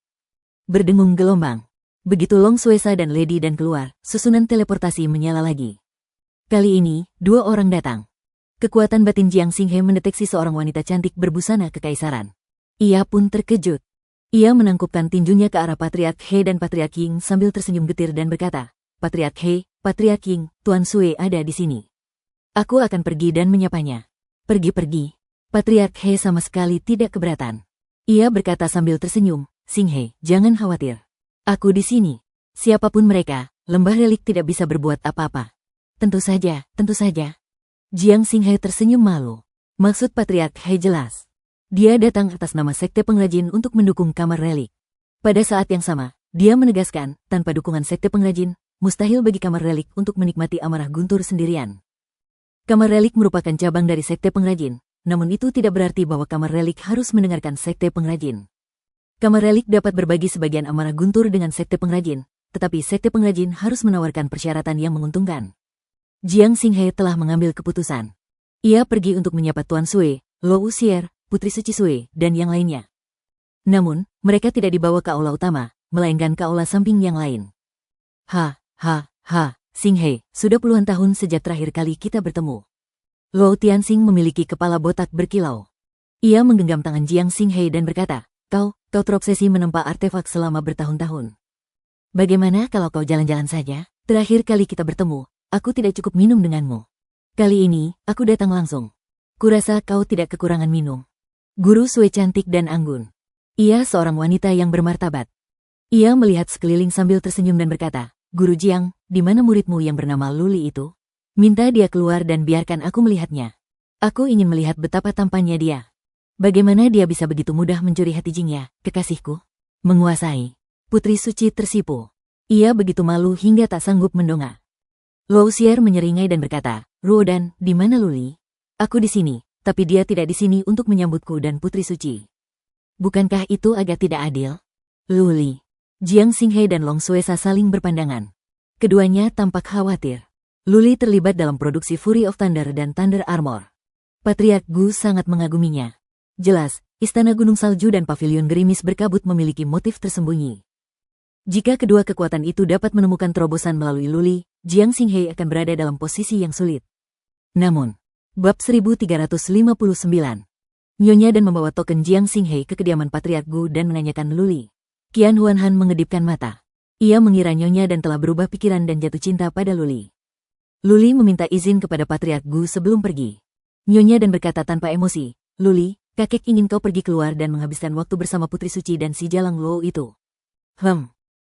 Berdengung gelombang. Begitu Long Xuesa dan Lady Dan keluar, susunan teleportasi menyala lagi. Kali ini, 2 orang datang. Kekuatan batin Jiang Xinghe mendeteksi seorang wanita cantik berbusana kekaisaran. Ia pun terkejut. Ia menangkupkan tinjunya ke arah Patriark He dan Patriark Ying sambil tersenyum getir dan berkata, "Patriark He, Patriark Ying, Tuan Sui ada di sini. Aku akan pergi dan menyapanya." "Pergi-pergi." Patriark He sama sekali tidak keberatan. Ia berkata sambil tersenyum, Xinghe, jangan khawatir. Aku di sini. Siapapun mereka, lembah relik tidak bisa berbuat apa-apa. Tentu saja, tentu saja. Jiang Xinghe tersenyum malu. Maksud Patriark He jelas. Dia datang atas nama Sekte Pengrajin untuk mendukung kamar relik. Pada saat yang sama, dia menegaskan, tanpa dukungan Sekte Pengrajin, mustahil bagi kamar relik untuk menikmati amarah guntur sendirian. Kamar relik merupakan cabang dari Sekte Pengrajin, namun itu tidak berarti bahwa kamar relik harus mendengarkan Sekte Pengrajin. Kamar relik dapat berbagi sebagian amarah guntur dengan Sekte Pengrajin, tetapi Sekte Pengrajin harus menawarkan persyaratan yang menguntungkan. Jiang Xinghe telah mengambil keputusan. Ia pergi untuk menyapa Tuan Sui, Lo Wuxier, Putri Suci Sui, dan yang lainnya. Namun, mereka tidak dibawa ke aula utama, melainkan ke aula samping yang lain. Xinghe, sudah puluhan tahun sejak terakhir kali kita bertemu. Lo Tianxing memiliki kepala botak berkilau. Ia menggenggam tangan Jiang Xinghe dan berkata, Kau terobsesi menempa artefak selama bertahun-tahun. Bagaimana kalau kau jalan-jalan saja? Terakhir kali kita bertemu, aku tidak cukup minum denganmu. Kali ini, aku datang langsung. Kurasa kau tidak kekurangan minum. Guru Sui cantik dan anggun. Ia seorang wanita yang bermartabat. Ia melihat sekeliling sambil tersenyum dan berkata, Guru Jiang, di mana muridmu yang bernama Luli itu? Minta dia keluar dan biarkan aku melihatnya. Aku ingin melihat betapa tampannya dia. Bagaimana dia bisa begitu mudah mencuri hati Jingya, kekasihku? Menguasai. Putri Suci tersipu. Ia begitu malu hingga tak sanggup mendongak. Lo Wuxier menyeringai dan berkata, Ruodan, di mana Luli? Aku di sini, tapi dia tidak di sini untuk menyambutku dan Putri Suci. Bukankah itu agak tidak adil? Luli. Jiang Xinghe dan Long Xuesa saling berpandangan. Keduanya tampak khawatir. Luli terlibat dalam produksi Fury of Thunder dan Thunder Armor. Patriark Gu sangat mengaguminya. Jelas, Istana Gunung Salju dan Pavilion Gerimis berkabut memiliki motif tersembunyi. Jika kedua kekuatan itu dapat menemukan terobosan melalui Luli, Jiang Xinghe akan berada dalam posisi yang sulit. Namun, bab 1359. Nyonya dan membawa token Jiang Xinghe ke kediaman Patriark Gu dan menanyakan Luli. Qian Huanhan mengedipkan mata. Ia mengira Nyonya dan telah berubah pikiran dan jatuh cinta pada Luli. Luli meminta izin kepada Patriark Gu sebelum pergi. Nyonya dan berkata tanpa emosi, Luli, kakek ingin kau pergi keluar dan menghabiskan waktu bersama Putri Suci dan si Jalang Luo itu.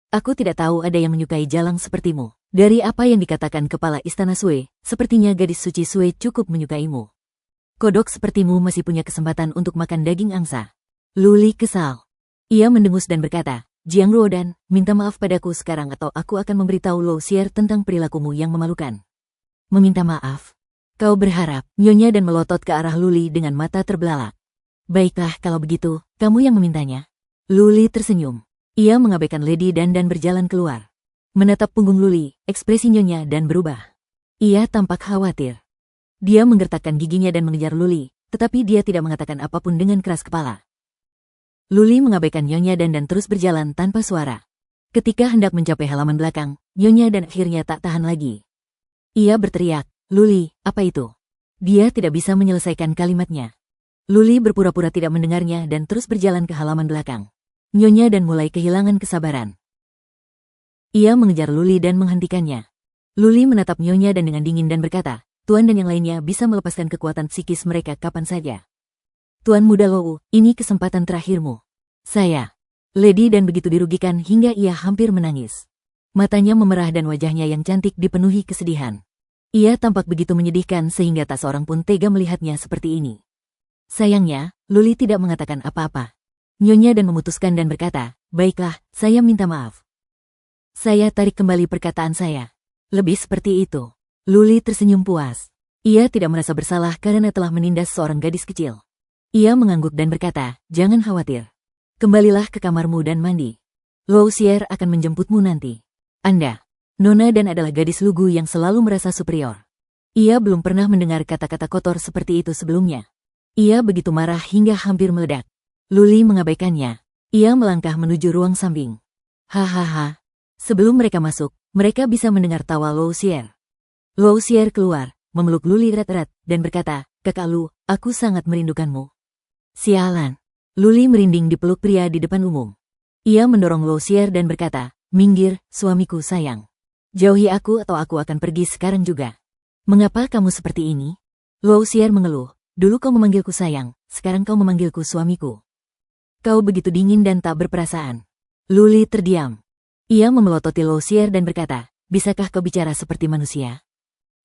Aku tidak tahu ada yang menyukai Jalang sepertimu. Dari apa yang dikatakan kepala Istana Sui, sepertinya gadis suci Sui cukup menyukaimu. Kodok sepertimu masih punya kesempatan untuk makan daging angsa. Luli kesal. Ia mendengus dan berkata, Jiang Ruodan, minta maaf padaku sekarang atau aku akan memberitahu Lo Wuxier tentang perilakumu yang memalukan. Meminta maaf? Kau berharap? Nyonya dan melotot ke arah Luli dengan mata terbelalak. Baiklah kalau begitu, kamu yang memintanya. Luli tersenyum. Ia mengabaikan Lady Dan berjalan keluar. Menatap punggung Luli, ekspresi Nyonya dan berubah. Ia tampak khawatir. Dia menggertakkan giginya dan mengejar Luli, tetapi dia tidak mengatakan apapun dengan keras kepala. Luli mengabaikan Nyonya dan terus berjalan tanpa suara. Ketika hendak mencapai halaman belakang, Nyonya dan akhirnya tak tahan lagi. Ia berteriak, Luli, apa itu? Dia tidak bisa menyelesaikan kalimatnya. Luli berpura-pura tidak mendengarnya dan terus berjalan ke halaman belakang. Nyonya dan mulai kehilangan kesabaran. Ia mengejar Luli dan menghentikannya. Luli menatap Nyonya dan dengan dingin dan berkata, Tuan dan yang lainnya bisa melepaskan kekuatan psikis mereka kapan saja. Tuan Muda Lou, ini kesempatan terakhirmu. Saya. Lady Dan begitu dirugikan hingga ia hampir menangis. Matanya memerah dan wajahnya yang cantik dipenuhi kesedihan. Ia tampak begitu menyedihkan sehingga tak seorang pun tega melihatnya seperti ini. Sayangnya, Luli tidak mengatakan apa-apa. Nyonya dan memutuskan dan berkata, baiklah, saya minta maaf. Saya tarik kembali perkataan saya. Lebih seperti itu. Luli tersenyum puas. Ia tidak merasa bersalah karena telah menindas seorang gadis kecil. Ia mengangguk dan berkata, jangan khawatir. Kembalilah ke kamarmu dan mandi. Lo Wuxier akan menjemputmu nanti. Anda, Nona Dan adalah gadis lugu yang selalu merasa superior. Ia belum pernah mendengar kata-kata kotor seperti itu sebelumnya. Ia begitu marah hingga hampir meledak. Luli mengabaikannya. Ia melangkah menuju ruang samping. Hahaha. Sebelum mereka masuk, mereka bisa mendengar tawa Lo Wuxier. Lo Wuxier keluar, memeluk Luli erat-erat, dan berkata, Kakak Lu, aku sangat merindukanmu. Sialan. Luli merinding dipeluk pria di depan umum. Ia mendorong Lo Wuxier dan berkata, minggir, suamiku sayang. Jauhi aku atau aku akan pergi sekarang juga. Mengapa kamu seperti ini? Lo Wuxier mengeluh. Dulu kau memanggilku sayang, sekarang kau memanggilku suamiku. Kau begitu dingin dan tak berperasaan. Luli terdiam. Ia memelototi Lo Xier dan berkata, bisakah kau bicara seperti manusia?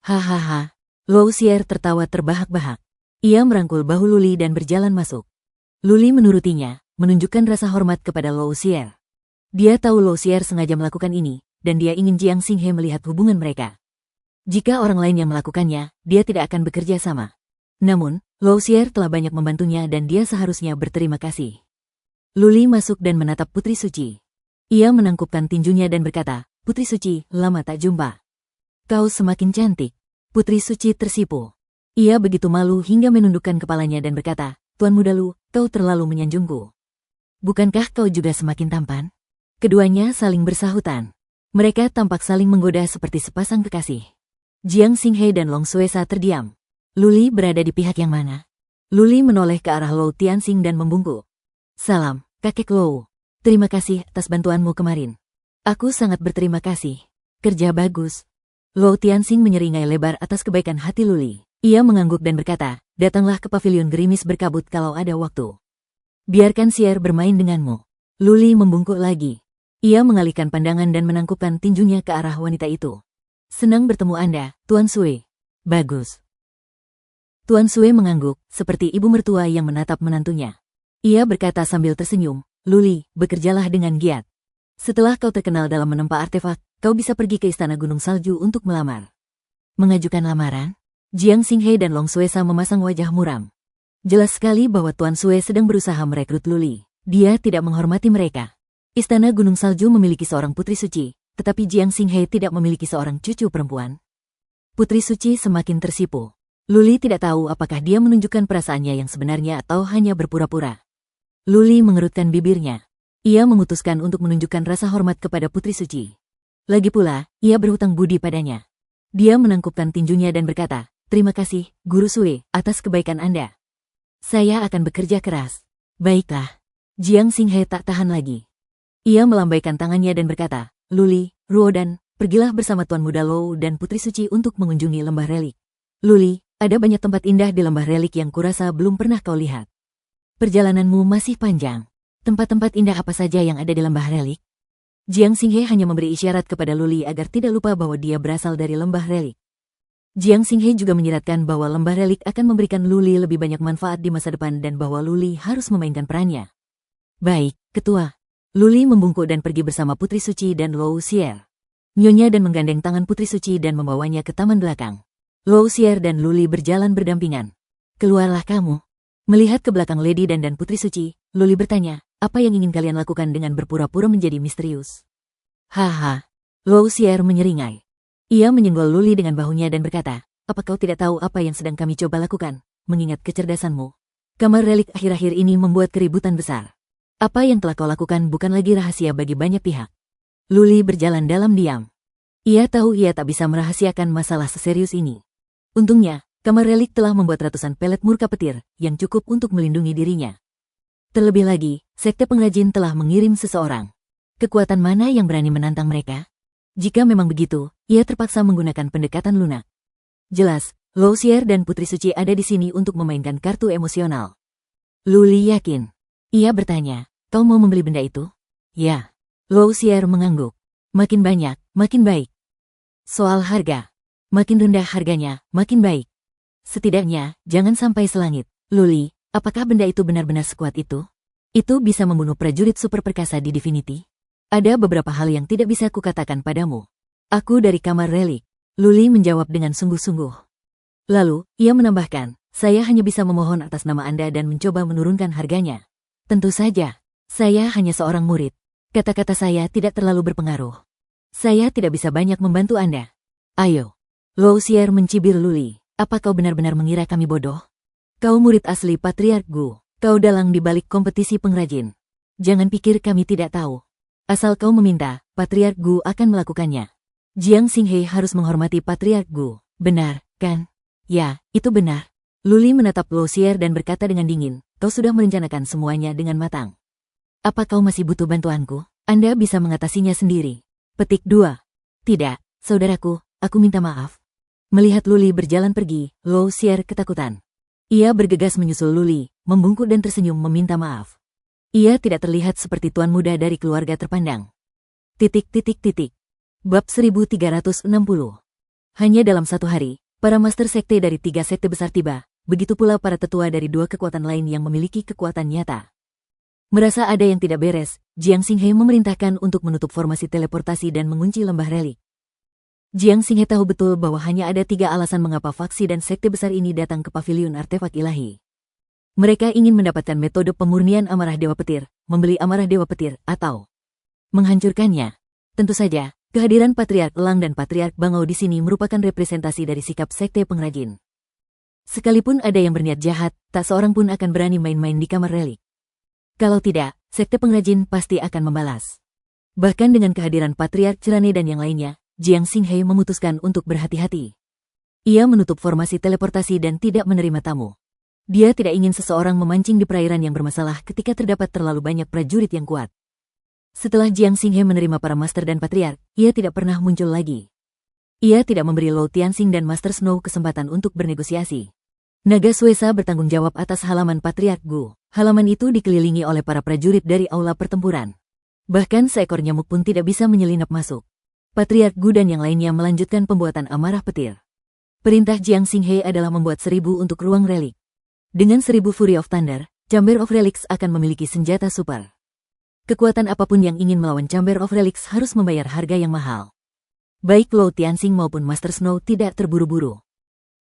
Hahaha. Lo Xier tertawa terbahak-bahak. Ia merangkul bahu Luli dan berjalan masuk. Luli menurutinya, menunjukkan rasa hormat kepada Lo Xier. Dia tahu Lo Xier sengaja melakukan ini, dan dia ingin Jiang Xinghe melihat hubungan mereka. Jika orang lain yang melakukannya, dia tidak akan bekerja sama. Namun, Lo Xier telah banyak membantunya dan dia seharusnya berterima kasih. Luli masuk dan menatap Putri Suci. Ia menangkupkan tinjunya dan berkata, Putri Suci, lama tak jumpa. Kau semakin cantik. Putri Suci tersipu. Ia begitu malu hingga menundukkan kepalanya dan berkata, Tuan Muda Lu, kau terlalu menyanjungku. Bukankah kau juga semakin tampan? Keduanya saling bersahutan. Mereka tampak saling menggoda seperti sepasang kekasih. Jiang Xinghe dan Long Xuesa terdiam. Luli berada di pihak yang mana? Luli menoleh ke arah Lou Tianxing dan membungkuk. Salam, kakek Lou. Terima kasih atas bantuanmu kemarin. Aku sangat berterima kasih. Kerja bagus. Lou Tianxing menyeringai lebar atas kebaikan hati Luli. Ia mengangguk dan berkata, datanglah ke pavilion gerimis berkabut kalau ada waktu. Biarkan Xier bermain denganmu. Luli membungkuk lagi. Ia mengalihkan pandangan dan menangkupkan tinjunya ke arah wanita itu. Senang bertemu Anda, Tuan Sui. Bagus. Tuan Sui mengangguk, seperti ibu mertua yang menatap menantunya. Ia berkata sambil tersenyum, Luli, bekerjalah dengan giat. Setelah kau terkenal dalam menempa artefak, kau bisa pergi ke Istana Gunung Salju untuk melamar. Mengajukan lamaran? Jiang Xinghe dan Long Xuesa memasang wajah muram. Jelas sekali bahwa Tuan Sui sedang berusaha merekrut Luli. Dia tidak menghormati mereka. Istana Gunung Salju memiliki seorang putri suci, tetapi Jiang Xinghe tidak memiliki seorang cucu perempuan. Putri Suci semakin tersipu. Luli tidak tahu apakah dia menunjukkan perasaannya yang sebenarnya atau hanya berpura-pura. Luli mengerutkan bibirnya. Ia memutuskan untuk menunjukkan rasa hormat kepada Putri Suci. Lagi pula, ia berhutang budi padanya. Dia menangkupkan tinjunya dan berkata, terima kasih, Guru Sui, atas kebaikan Anda. Saya akan bekerja keras. Baiklah. Jiang Xinghe tak tahan lagi. Ia melambaikan tangannya dan berkata, Luli, Ruodan, pergilah bersama Tuan Muda Lou dan Putri Suci untuk mengunjungi lembah relik. Luli, ada banyak tempat indah di lembah relik yang kurasa belum pernah kau lihat. Perjalananmu masih panjang. Tempat-tempat indah apa saja yang ada di lembah relik? Jiang Xinghe hanya memberi isyarat kepada Luli agar tidak lupa bahwa dia berasal dari lembah relik. Jiang Xinghe juga menyiratkan bahwa lembah relik akan memberikan Luli lebih banyak manfaat di masa depan dan bahwa Luli harus memainkan perannya. Baik, Ketua. Luli membungkuk dan pergi bersama Putri Suci dan Lou Xier. Nyonya dan menggandeng tangan Putri Suci dan membawanya ke taman belakang. Lou Xier dan Luli berjalan berdampingan. Keluarlah kamu. Melihat ke belakang Lady dan Putri Suci, Luli bertanya, apa yang ingin kalian lakukan dengan berpura-pura menjadi misterius? Haha. Lou Xier menyeringai. Ia menyenggol Luli dengan bahunya dan berkata, apa kau tidak tahu apa yang sedang kami coba lakukan, mengingat kecerdasanmu? Kamar relik akhir-akhir ini membuat keributan besar. Apa yang telah kau lakukan bukan lagi rahasia bagi banyak pihak. Luli berjalan dalam diam. Ia tahu ia tak bisa merahasiakan masalah seserius ini. Untungnya, kamar relik telah membuat ratusan pelet murka petir, yang cukup untuk melindungi dirinya. Terlebih lagi, sekte pengrajin telah mengirim seseorang. Kekuatan mana yang berani menantang mereka? Jika memang begitu, ia terpaksa menggunakan pendekatan lunak. Jelas, Lou Xier dan Putri Suci ada di sini untuk memainkan kartu emosional. Luli yakin. Ia bertanya, kau mau membeli benda itu? Ya. Lou Xier mengangguk. Makin banyak, makin baik. Soal harga. Makin rendah harganya, makin baik. Setidaknya, jangan sampai selangit. Luli, apakah benda itu benar-benar sekuat itu? Itu bisa membunuh prajurit super perkasa di Divinity? Ada beberapa hal yang tidak bisa kukatakan padamu. Aku dari kamar relik. Luli menjawab dengan sungguh-sungguh. Lalu, ia menambahkan, saya hanya bisa memohon atas nama Anda dan mencoba menurunkan harganya. Tentu saja, saya hanya seorang murid. Kata-kata saya tidak terlalu berpengaruh. Saya tidak bisa banyak membantu Anda. Ayo. Lou Xier mencibir Luli. Apa kau benar-benar mengira kami bodoh? Kau murid asli Patriark Gu. Kau dalang di balik kompetisi pengrajin. Jangan pikir kami tidak tahu. Asal kau meminta, Patriark Gu akan melakukannya. Jiang Xinghe harus menghormati Patriark Gu. Benar, kan? Ya, itu benar. Luli menatap Lou Xier dan berkata dengan dingin, kau sudah merencanakan semuanya dengan matang. Apa kau masih butuh bantuanku? Anda bisa mengatasinya sendiri. Petik 2. Tidak, saudaraku, aku minta maaf. Melihat Luli berjalan pergi, Lou Xier ketakutan. Ia bergegas menyusul Luli, membungkuk dan tersenyum meminta maaf. Ia tidak terlihat seperti tuan muda dari keluarga terpandang. Bab 1360. Hanya dalam satu hari, para master sekte dari 3 sekte besar tiba, begitu pula para tetua dari 2 kekuatan lain yang memiliki kekuatan nyata. Merasa ada yang tidak beres, Jiang Xinghe memerintahkan untuk menutup formasi teleportasi dan mengunci lembah relik. Jiang Xinghe tahu betul bahwa hanya ada 3 alasan mengapa faksi dan sekte besar ini datang ke paviliun artefak ilahi. Mereka ingin mendapatkan metode pemurnian amarah Dewa Petir, membeli amarah Dewa Petir, atau menghancurkannya. Tentu saja, kehadiran Patriark Elang dan Patriark Bangau di sini merupakan representasi dari sikap sekte pengrajin. Sekalipun ada yang berniat jahat, tak seorang pun akan berani main-main di kamar relik. Kalau tidak, sekte pengrajin pasti akan membalas. Bahkan dengan kehadiran Patriark Cerane dan yang lainnya, Jiang Xinghe memutuskan untuk berhati-hati. Ia menutup formasi teleportasi dan tidak menerima tamu. Dia tidak ingin seseorang memancing di perairan yang bermasalah ketika terdapat terlalu banyak prajurit yang kuat. Setelah Jiang Xinghe menerima para master dan patriark, ia tidak pernah muncul lagi. Ia tidak memberi Luo Tianxing dan Master Snow kesempatan untuk bernegosiasi. Naga Suesa bertanggung jawab atas halaman Patriark Gu. Halaman itu dikelilingi oleh para prajurit dari aula pertempuran. Bahkan seekor nyamuk pun tidak bisa menyelinap masuk. Patriark Gu dan yang lainnya melanjutkan pembuatan amarah petir. Perintah Jiang Xinghe adalah membuat 1000 untuk ruang relik. Dengan 1000 Fury of Thunder, Chamber of Relics akan memiliki senjata super. Kekuatan apapun yang ingin melawan Chamber of Relics harus membayar harga yang mahal. Baik Luo Tianxing maupun Master Snow tidak terburu-buru.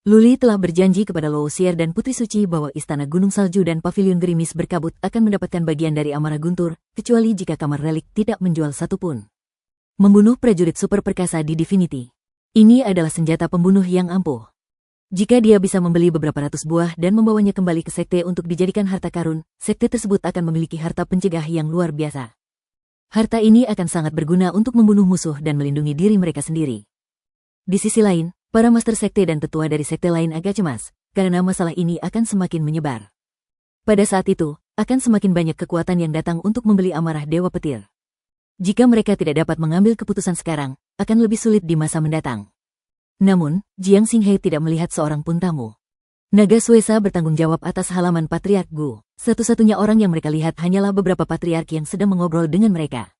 Luli telah berjanji kepada Luo Xier dan Putri Suci bahwa Istana Gunung Salju dan Paviliun Gerimis berkabut akan mendapatkan bagian dari amarah guntur, kecuali jika kamar relik tidak menjual satupun. Membunuh prajurit super perkasa di Divinity. Ini adalah senjata pembunuh yang ampuh. Jika dia bisa membeli beberapa ratus buah dan membawanya kembali ke sekte untuk dijadikan harta karun, sekte tersebut akan memiliki harta pencegah yang luar biasa. Harta ini akan sangat berguna untuk membunuh musuh dan melindungi diri mereka sendiri. Di sisi lain, para master sekte dan tetua dari sekte lain agak cemas, karena masalah ini akan semakin menyebar. Pada saat itu, akan semakin banyak kekuatan yang datang untuk membeli amarah Dewa Petir. Jika mereka tidak dapat mengambil keputusan sekarang, akan lebih sulit di masa mendatang. Namun, Jiang Xinghe tidak melihat seorang pun tamu. Naga Suesa bertanggung jawab atas halaman Patriark Gu. Satu-satunya orang yang mereka lihat hanyalah beberapa patriark yang sedang mengobrol dengan mereka.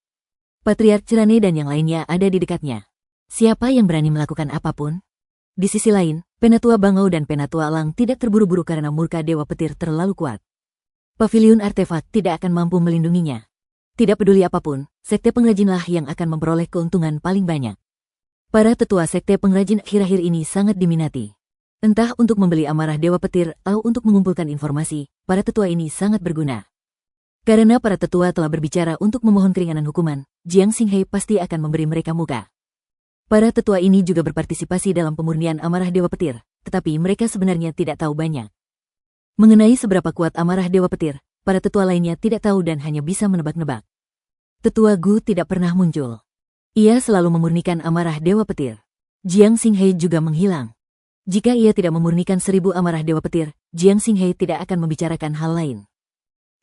Patriark Cerane dan yang lainnya ada di dekatnya. Siapa yang berani melakukan apapun? Di sisi lain, Penatua Bangau dan Penatua Elang tidak terburu-buru karena murka Dewa Petir terlalu kuat. Paviliun artefak tidak akan mampu melindunginya. Tidak peduli apapun, sekte pengrajinlah yang akan memperoleh keuntungan paling banyak. Para tetua sekte pengrajin akhir-akhir ini sangat diminati. Entah untuk membeli amarah Dewa Petir atau untuk mengumpulkan informasi, para tetua ini sangat berguna. Karena para tetua telah berbicara untuk memohon keringanan hukuman, Jiang Xinghe pasti akan memberi mereka muka. Para tetua ini juga berpartisipasi dalam pemurnian amarah Dewa Petir, tetapi mereka sebenarnya tidak tahu banyak. Mengenai seberapa kuat amarah Dewa Petir, para tetua lainnya tidak tahu dan hanya bisa menebak-nebak. Tetua Gu tidak pernah muncul. Ia selalu memurnikan amarah Dewa Petir. Jiang Xinghe juga menghilang. Jika ia tidak memurnikan 1000 amarah Dewa Petir, Jiang Xinghe tidak akan membicarakan hal lain.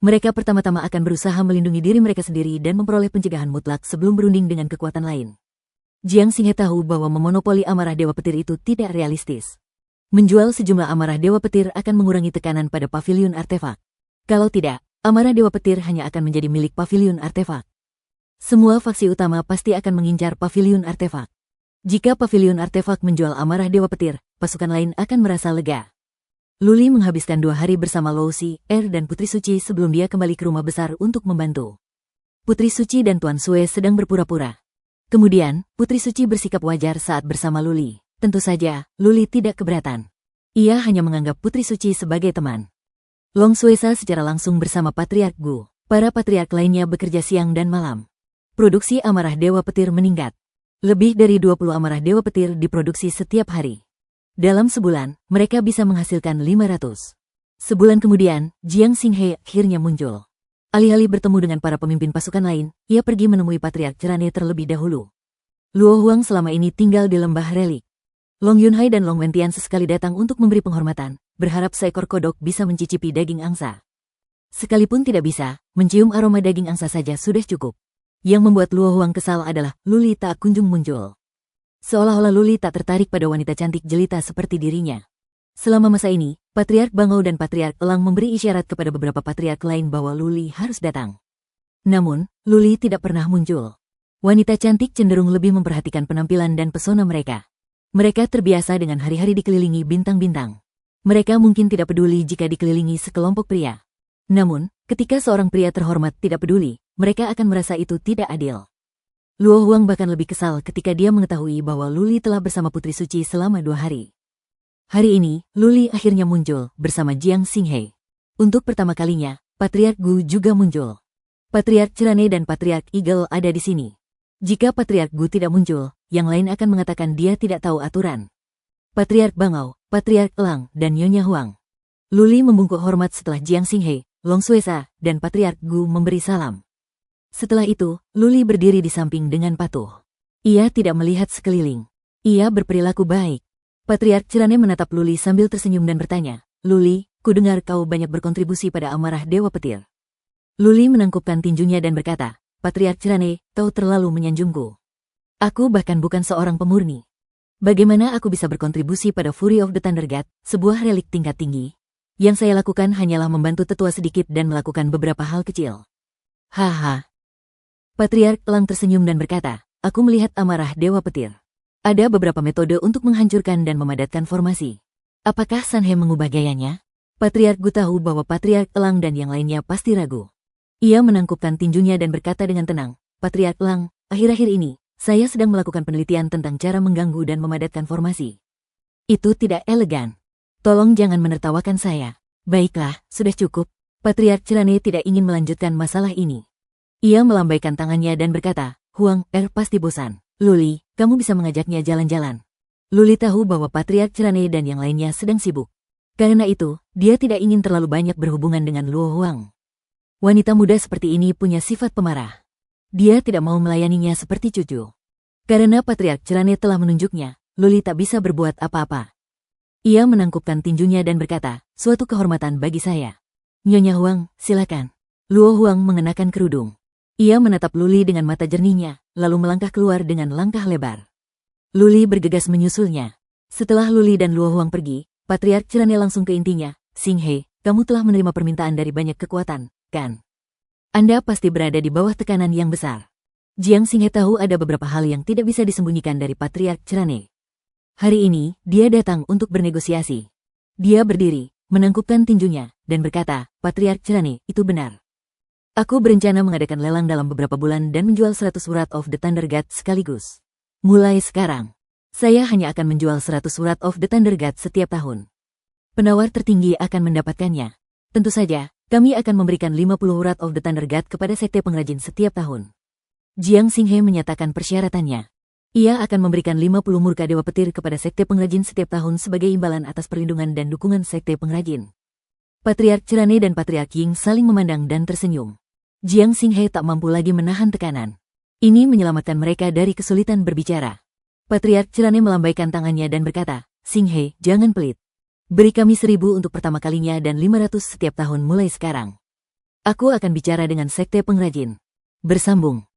Mereka pertama-tama akan berusaha melindungi diri mereka sendiri dan memperoleh pencegahan mutlak sebelum berunding dengan kekuatan lain. Jiang Xinghe tahu bahwa memonopoli amarah Dewa Petir itu tidak realistis. Menjual sejumlah amarah Dewa Petir akan mengurangi tekanan pada paviliun artefak. Kalau tidak, amarah Dewa Petir hanya akan menjadi milik paviliun artefak. Semua faksi utama pasti akan mengincar paviliun artefak. Jika paviliun artefak menjual amarah Dewa Petir, pasukan lain akan merasa lega. Luli menghabiskan 2 hari bersama Luo Xier dan Putri Suci sebelum dia kembali ke rumah besar untuk membantu. Putri Suci dan Tuan Sue sedang berpura-pura. Kemudian, Putri Suci bersikap wajar saat bersama Luli. Tentu saja, Luli tidak keberatan. Ia hanya menganggap Putri Suci sebagai teman. Long Suesa secara langsung bersama Patriark Gu. Para patriark lainnya bekerja siang dan malam. Produksi amarah Dewa Petir meningkat. Lebih dari 20 amarah Dewa Petir diproduksi setiap hari. Dalam sebulan, mereka bisa menghasilkan 500. Sebulan kemudian, Jiang Xinghe akhirnya muncul. Alih-alih bertemu dengan para pemimpin pasukan lain, ia pergi menemui Patriark Cerane terlebih dahulu. Luo Huang selama ini tinggal di lembah relik. Long Yunhai dan Long Wentian sesekali datang untuk memberi penghormatan, berharap seekor kodok bisa mencicipi daging angsa. Sekalipun tidak bisa, mencium aroma daging angsa saja sudah cukup. Yang membuat Luo Huang kesal adalah Luli tak kunjung muncul. Seolah-olah Luli tak tertarik pada wanita cantik jelita seperti dirinya. Selama masa ini, Patriark Bangau dan Patriark Elang memberi isyarat kepada beberapa patriark lain bahwa Luli harus datang. Namun, Luli tidak pernah muncul. Wanita cantik cenderung lebih memperhatikan penampilan dan pesona mereka. Mereka terbiasa dengan hari-hari dikelilingi bintang-bintang. Mereka mungkin tidak peduli jika dikelilingi sekelompok pria. Namun, ketika seorang pria terhormat tidak peduli, mereka akan merasa itu tidak adil. Luo Huang bahkan lebih kesal ketika dia mengetahui bahwa Luli telah bersama Putri Suci selama 2 hari. Hari ini, Luli akhirnya muncul bersama Jiang Xinghe. Untuk pertama kalinya, Patriark Gu juga muncul. Patriark Cerane dan Patriark Eagle ada di sini. Jika Patriark Gu tidak muncul, yang lain akan mengatakan dia tidak tahu aturan. Patriark Bangau, Patriark Elang, dan Nyonya Huang. Luli membungkuk hormat setelah Jiang Xinghe, Long Suesa, dan Patriark Gu memberi salam. Setelah itu, Luli berdiri di samping dengan patuh. Ia tidak melihat sekeliling. Ia berperilaku baik. Patriark Cerane menatap Luli sambil tersenyum dan bertanya, "Luli, kudengar kau banyak berkontribusi pada amarah Dewa Petir." Luli menangkupkan tinjunya dan berkata, "Patriark Cerane, kau terlalu menyanjungku. Aku bahkan bukan seorang pemurni. Bagaimana aku bisa berkontribusi pada Fury of the Thunder God, sebuah relik tingkat tinggi? Yang saya lakukan hanyalah membantu tetua sedikit dan melakukan beberapa hal kecil." Haha. Patriark Elang tersenyum dan berkata, "Aku melihat amarah Dewa Petir. Ada beberapa metode untuk menghancurkan dan memadatkan formasi. Apakah Sanhe mengubah gayanya?" Patriark Gu tahu bahwa Patriark Elang dan yang lainnya pasti ragu. Ia menangkupkan tinjunya dan berkata dengan tenang, "Patriark Elang, akhir-akhir ini, saya sedang melakukan penelitian tentang cara mengganggu dan memadatkan formasi. Itu tidak elegan. Tolong jangan menertawakan saya." "Baiklah, sudah cukup." Patriark Cerane tidak ingin melanjutkan masalah ini. Ia melambaikan tangannya dan berkata, "Huang pasti bosan. Luli, kamu bisa mengajaknya jalan-jalan." Luli tahu bahwa Patriark Cerane dan yang lainnya sedang sibuk. Karena itu, dia tidak ingin terlalu banyak berhubungan dengan Luo Huang. Wanita muda seperti ini punya sifat pemarah. Dia tidak mau melayaninya seperti cucu. Karena Patriark Cerane telah menunjuknya, Luli tak bisa berbuat apa-apa. Ia menangkupkan tinjunya dan berkata, "Suatu kehormatan bagi saya." "Nyonya Huang, silakan." Luo Huang mengenakan kerudung. Ia menatap Luli dengan mata jernihnya, lalu melangkah keluar dengan langkah lebar. Luli bergegas menyusulnya. Setelah Luli dan Luo Huang pergi, Patriark Cerane langsung ke intinya, "Xinghe, kamu telah menerima permintaan dari banyak kekuatan, kan? Anda pasti berada di bawah tekanan yang besar." Jiang Xinghe tahu ada beberapa hal yang tidak bisa disembunyikan dari Patriark Cerane. Hari ini, dia datang untuk bernegosiasi. Dia berdiri, menangkupkan tinjunya, dan berkata, "Patriark Cerane, itu benar. Aku berencana mengadakan lelang dalam beberapa bulan dan menjual 100 Wrath of the Thunder God sekaligus. Mulai sekarang, saya hanya akan menjual 100 Wrath of the Thunder God setiap tahun. Penawar tertinggi akan mendapatkannya. Tentu saja, kami akan memberikan 50 Wrath of the Thunder God kepada sekte pengrajin setiap tahun." Jiang Xinghe menyatakan persyaratannya. Ia akan memberikan 50 murka Dewa Petir kepada sekte pengrajin setiap tahun sebagai imbalan atas perlindungan dan dukungan sekte pengrajin. Patriark Cerane dan Patriark Ying saling memandang dan tersenyum. Jiang Xinghe tak mampu lagi menahan tekanan. Ini menyelamatkan mereka dari kesulitan berbicara. Patriark Cerane melambaikan tangannya dan berkata, "Xinghe, jangan pelit. Beri kami 1000 untuk pertama kalinya dan 500 setiap tahun mulai sekarang. Aku akan bicara dengan sekte pengrajin." Bersambung.